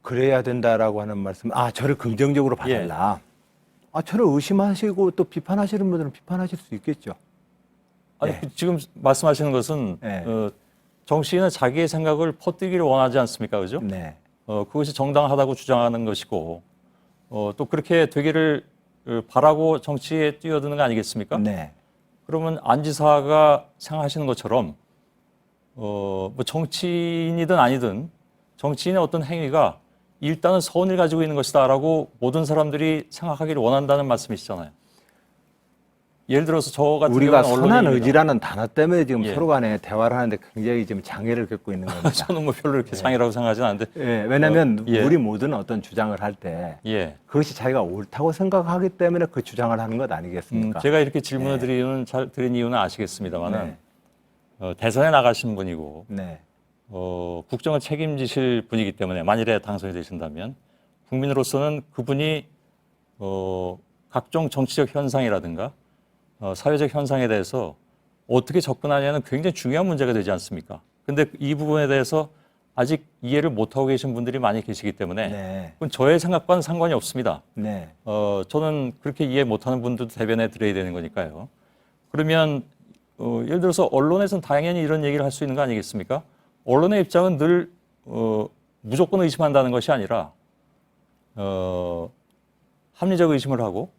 그래야 된다라고 하는 말씀, 저를 긍정적으로 봐달라. 저를 의심하시고 또 비판하시는 분들은 비판하실 수 있겠죠. 아니, 지금 말씀하시는 것은 정치인은 자기의 생각을 퍼뜨기를 원하지 않습니까? 그죠? 네. 그것이 정당하다고 주장하는 것이고 또 그렇게 되기를 바라고 정치에 뛰어드는 거 아니겠습니까? 네. 그러면 안 지사가 생각하시는 것처럼 뭐 정치인이든 아니든 정치인의 어떤 행위가 일단은 선을 가지고 있는 것이다라고 모든 사람들이 생각하기를 원한다는 말씀이시잖아요. 예를 들어서 저 같은 우리가 경우는 선한 언론인입니다. 의지라는 단어 때문에 지금 예. 서로 간에 대화를 하는데 굉장히 지금 장애를 겪고 있는 겁니다. 저는 뭐 별로 이렇게 장애라고 생각하지는 않는데. 예, 왜냐하면 예. 우리 모두는 어떤 주장을 할 때 예. 그것이 자기가 옳다고 생각하기 때문에 그 주장을 하는 것 아니겠습니까? 제가 이렇게 질문을 드린 이유는 아시겠습니다만은 네. 대선에 나가신 분이고 네. 국정을 책임지실 분이기 때문에 만일에 당선이 되신다면 국민으로서는 그분이 각종 정치적 현상이라든가 사회적 현상에 대해서 어떻게 접근하냐는 굉장히 중요한 문제가 되지 않습니까? 근데 이 부분에 대해서 아직 이해를 못하고 계신 분들이 많이 계시기 때문에 네. 그건 저의 생각과는 상관이 없습니다. 네. 저는 그렇게 이해 못하는 분들도 대변해 드려야 되는 거니까요. 그러면 예를 들어서 언론에서는 당연히 이런 얘기를 할 수 있는 거 아니겠습니까? 언론의 입장은 늘 무조건 의심한다는 것이 아니라 합리적 의심을 하고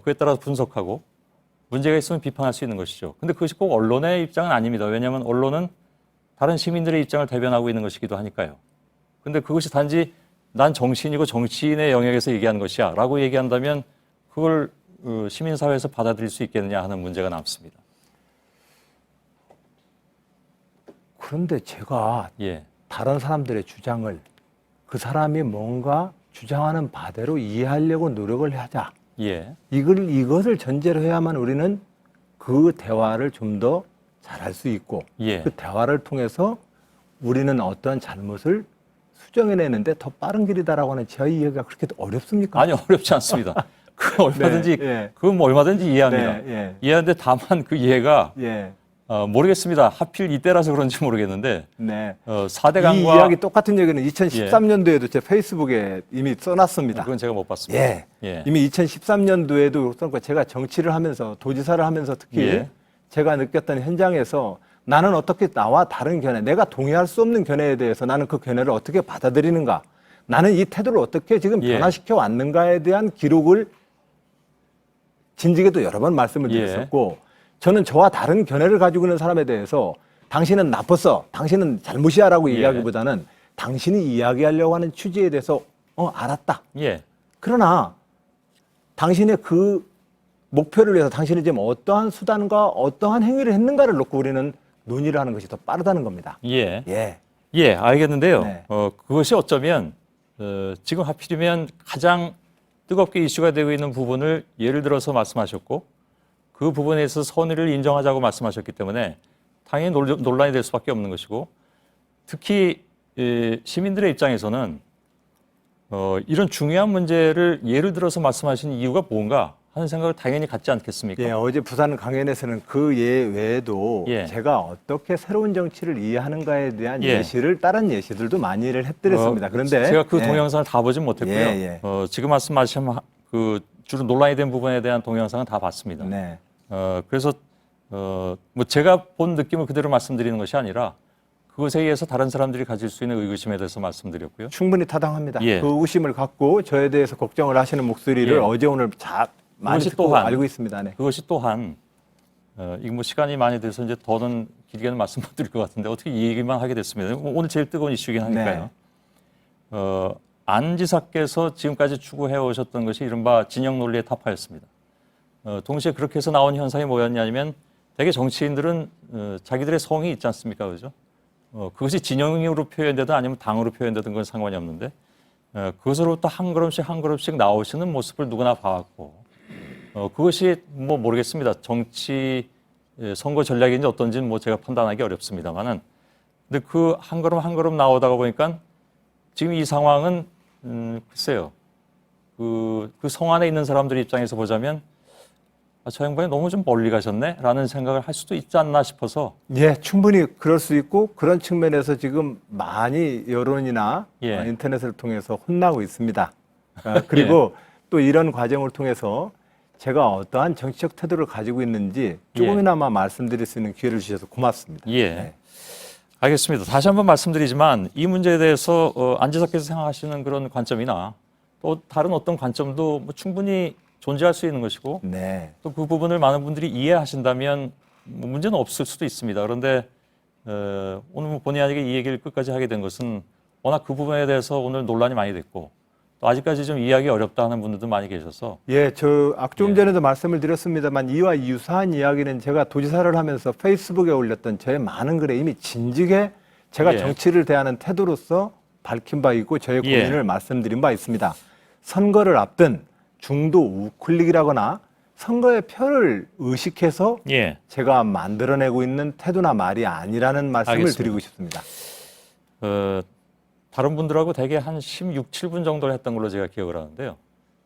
그에 따라서 분석하고 문제가 있으면 비판할 수 있는 것이죠. 근데 그것이 꼭 언론의 입장은 아닙니다. 왜냐하면 언론은 다른 시민들의 입장을 대변하고 있는 것이기도 하니까요. 근데 그것이 단지 난 정치인이고 정치인의 영역에서 얘기하는 것이야 라고 얘기한다면 그걸 시민사회에서 받아들일 수 있겠느냐 하는 문제가 남습니다. 그런데 제가 예. 다른 사람들의 주장을 그 사람이 뭔가 주장하는 바대로 이해하려고 노력을 하자. 예. 이것을 전제로 해야만 우리는 그 대화를 좀 더 잘할 수 있고 예. 그 대화를 통해서 우리는 어떠한 잘못을 수정해내는데 더 빠른 길이다라고 하는 제 이해가 그렇게 어렵습니까? 아니 어렵지 않습니다. 그건 얼마든지 네, 그건 뭐 얼마든지 이해합니다. 네, 예. 이해하는데 다만 그 이해가 예. 모르겠습니다. 하필 이때라서 그런지 모르겠는데 네. 4대 이 강과 이야기 똑같은 얘기는 2013년도에도 제 페이스북에 이미 써놨습니다. 그건 제가 못 봤습니다. 예. 예. 이미 2013년도에도 써놓고 제가 정치를 하면서 도지사를 하면서 특히 예. 제가 느꼈던 현장에서 나는 어떻게 나와 다른 견해, 내가 동의할 수 없는 견해에 대해서 나는 그 견해를 어떻게 받아들이는가, 나는 이 태도를 어떻게 지금 예. 변화시켜 왔는가에 대한 기록을 진즉에도 여러 번 말씀을 예. 드렸었고 저는 저와 다른 견해를 가지고 있는 사람에 대해서 당신은 나빴어, 당신은 잘못이야라고 예. 얘기하기보다는 당신이 이야기하려고 하는 취지에 대해서 알았다. 예. 그러나 당신의 그 목표를 위해서 당신이 지금 어떠한 수단과 어떠한 행위를 했는가를 놓고 우리는 논의를 하는 것이 더 빠르다는 겁니다. 예. 예. 예, 알겠는데요. 네. 그것이 어쩌면 지금 하필이면 가장 뜨겁게 이슈가 되고 있는 부분을 예를 들어서 말씀하셨고 그 부분에 있어서 선의를 인정하자고 말씀하셨기 때문에 당연히 논란이 될 수밖에 없는 것이고 특히 시민들의 입장에서는 이런 중요한 문제를 예를 들어서 말씀하신 이유가 뭔가 하는 생각을 당연히 갖지 않겠습니까? 예, 어제 부산 강연에서는 그 외에도 예. 제가 어떻게 새로운 정치를 이해하는가에 대한 예. 예시를 다른 예시들도 많이를 해드렸습니다. 그런데 제가 그 예. 동영상을 다 보진 못했고요. 예, 예. 지금 말씀하신 그 주로 논란이 된 부분에 대한 동영상은 다 봤습니다. 네. 그래서 뭐 제가 본 느낌을 그대로 말씀드리는 것이 아니라 그것에 의해서 다른 사람들이 가질 수 있는 의구심에 대해서 말씀드렸고요. 충분히 타당합니다. 예. 그 의구심을 갖고 저에 대해서 걱정을 하시는 목소리를 예. 어제 오늘 많이 그것이 듣고 또한 알고 있습니다. 네. 그것이 또한 이거 뭐 시간이 많이 돼서 이제 더는 길게는 말씀 못 드릴 것 같은데 어떻게 이 얘기만 하게 됐습니다. 오늘 제일 뜨거운 이슈이긴 하니까요. 안 지사께서 지금까지 추구해 오셨던 것이 이른바 진영 논리의 타파였습니다. 동시에 그렇게 해서 나온 현상이 뭐였냐면 대개 정치인들은 자기들의 성이 있지 않습니까, 그죠? 그것이 진영으로 표현되든 아니면 당으로 표현되든 그건 상관이 없는데 그것으로부터 한 걸음씩 나오시는 모습을 누구나 봐왔고 그것이 뭐 모르겠습니다. 정치 선거 전략인지 어떤지는 뭐 제가 판단하기 어렵습니다만은 근데 그 한 걸음 나오다가 보니까 지금 이 상황은 글쎄요. 그 성 안에 있는 사람들 입장에서 보자면 저 양반이 너무 좀 멀리 가셨네? 라는 생각을 할 수도 있지 않나 싶어서. 예, 충분히 그럴 수 있고 그런 측면에서 지금 많이 여론이나 예. 인터넷을 통해서 혼나고 있습니다. 그리고 또 이런 과정을 통해서 제가 어떠한 정치적 태도를 가지고 있는지 조금이나마 말씀드릴 수 있는 기회를 주셔서 고맙습니다. 예. 네. 알겠습니다. 다시 한번 말씀드리지만 이 문제에 대해서 안지사께서 생각하시는 그런 관점이나 또 다른 어떤 관점도 뭐 충분히 존재할 수 있는 것이고 네. 또 그 부분을 많은 분들이 이해하신다면 뭐 문제는 없을 수도 있습니다. 그런데 오늘 뭐 본의 아니게 이 얘기를 끝까지 하게 된 것은 워낙 그 부분에 대해서 오늘 논란이 많이 됐고 또 아직까지 좀 이해하기 어렵다 하는 분들도 많이 계셔서 예, 좀 전에도 말씀을 드렸습니다만 이와 유사한 이야기는 제가 도지사를 하면서 페이스북에 올렸던 저의 많은 글에 이미 진즉에 제가 예. 정치를 대하는 태도로서 밝힌 바 있고 저의 예. 고민을 말씀드린 바 있습니다. 선거를 앞둔 중도 우클릭이라거나 선거의 표를 의식해서 예. 제가 만들어내고 있는 태도나 말이 아니라는 말씀을 알겠습니다. 드리고 싶습니다. 다른 분들하고 대개 한 16, 7분 정도를 했던 걸로 제가 기억을 하는데요.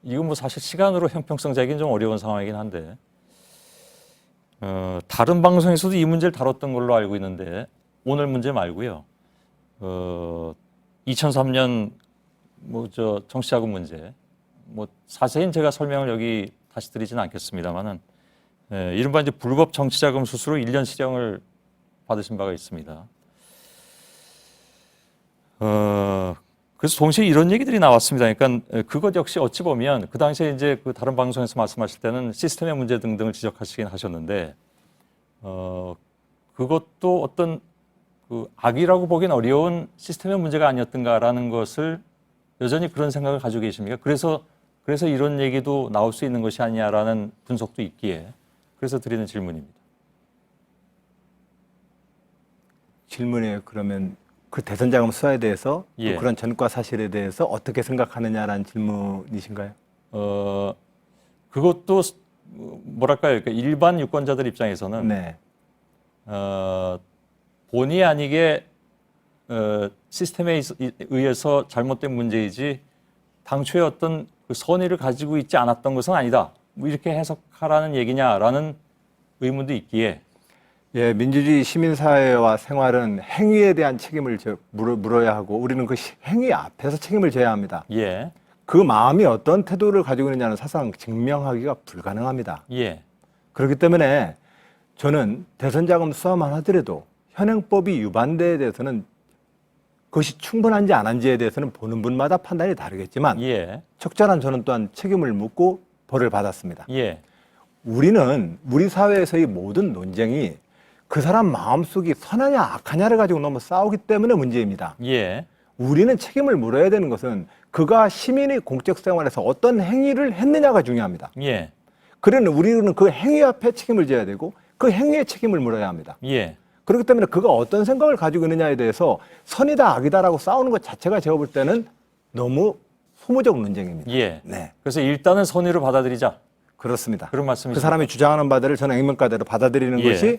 이건 뭐 사실 시간으로 형평성 재기는 좀 어려운 상황이긴 한데 다른 방송에서도 이 문제를 다뤘던 걸로 알고 있는데 오늘 문제 말고요. 2003년 정치자금 문제 뭐 자세히는 제가 설명을 여기 다시 드리지는 않겠습니다만은 이른바 이제 불법 정치자금 수수로 1년 실형을 받으신 바가 있습니다. 그래서 동시에 이런 얘기들이 나왔습니다. 그러니까 그것 역시 어찌 보면 그 당시에 이제 그 다른 방송에서 말씀하실 때는 시스템의 문제 등등을 지적하시긴 하셨는데 그것도 어떤 그 악이라고 보기엔 어려운 시스템의 문제가 아니었던가라는 것을 여전히 그런 생각을 가지고 계십니까? 그래서 이런 얘기도 나올 수 있는 것이 아니냐라는 분석도 있기에 그래서 드리는 질문입니다. 질문에 그러면 그 대선자금 수사에 대해서 예. 또 그런 전과 사실에 대해서 어떻게 생각하느냐라는 질문이신가요? 그것도 뭐랄까요? 그러니까 일반 유권자들 입장에서는 네. 본의 아니게 시스템에 의해서 잘못된 문제이지 당초에 어떤 그 선의를 가지고 있지 않았던 것은 아니다. 뭐 이렇게 해석하라는 얘기냐라는 의문도 있기에 예, 민주주의 시민사회와 생활은 행위에 대한 책임을 물어야 하고 우리는 그 행위 앞에서 책임을 져야 합니다. 예. 그 마음이 어떤 태도를 가지고 있느냐는 사실상 증명하기가 불가능합니다. 예. 그렇기 때문에 저는 대선자금 수사만 하더라도 현행법이 위반대에 대해서는 그것이 충분한지 안 한지에 대해서는 보는 분마다 판단이 다르겠지만 예. 적절한 저는 또한 책임을 묻고 벌을 받았습니다. 예. 우리 사회에서의 모든 논쟁이 그 사람 마음속이 선하냐 악하냐를 가지고 너무 싸우기 때문에 문제입니다. 예. 우리는 책임을 물어야 되는 것은 그가 시민의 공적 생활에서 어떤 행위를 했느냐가 중요합니다. 예. 그러니 우리는 그 행위 앞에 책임을 져야 되고 그 행위의 책임을 물어야 합니다. 예. 그렇기 때문에 그가 어떤 생각을 가지고 있느냐에 대해서 선이다 악이다라고 싸우는 것 자체가 제가 볼 때는 너무 소모적 논쟁입니다. 예. 네. 그래서 일단은 선의로 받아들이자. 그렇습니다. 그런 말씀이시죠. 그 사람이 주장하는 바들을 저는 액면가대로 받아들이는 예. 것이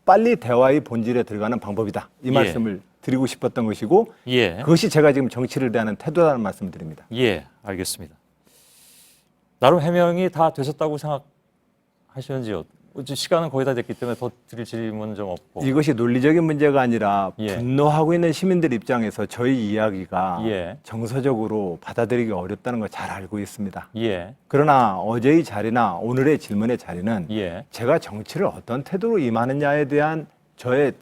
빨리 대화의 본질에 들어가는 방법이다. 이 말씀을 드리고 싶었던 것이고 예. 그것이 제가 지금 정치를 대하는 태도라는 말씀을 드립니다. 예, 알겠습니다. 나름 해명이 다 되셨다고 생각하시는지요? 시간은 거의 다 됐기 때문에 더 드릴 질문은 좀 없고. 이것이 논리적인 문제가 아니라 예. 분노하고 있는 시민들 입장에서 저희 이야기가 예. 정서적으로 받아들이기 어렵다는 걸 잘 알고 있습니다. 예. 그러나 어제의 자리나 오늘의 질문의 자리는 예. 제가 정치를 어떤 태도로 임하느냐에 대한 저의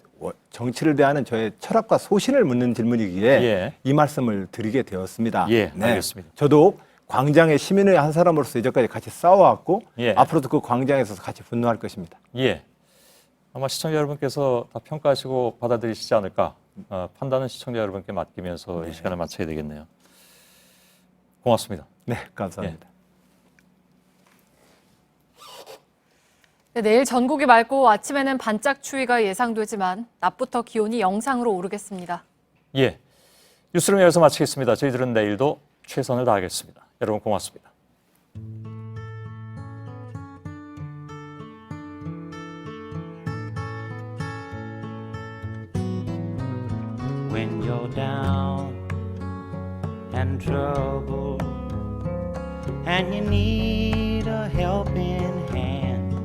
정치를 대하는 저의 철학과 소신을 묻는 질문이기에 예. 이 말씀을 드리게 되었습니다. 예, 알겠습니다. 저도 광장의 시민의 한 사람으로서 이제까지 같이 싸워왔고 예. 앞으로도 그 광장에서 같이 분노할 것입니다. 예. 아마 시청자 여러분께서 다 평가하시고 받아들이시지 않을까. 판단은 시청자 여러분께 맡기면서 이 시간을 마쳐야 되겠네요. 고맙습니다. 네, 감사합니다. 네, 내일 전국이 맑고 아침에는 반짝 추위가 예상되지만 낮부터 기온이 영상으로 오르겠습니다. 예. 뉴스룸 여기서 마치겠습니다. 저희들은 내일도 최선을 다하겠습니다. 여러분 고맙습니다. When you're down and troubled and you need a helping hand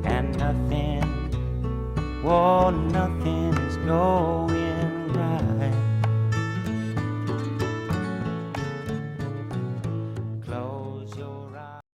and nothing is going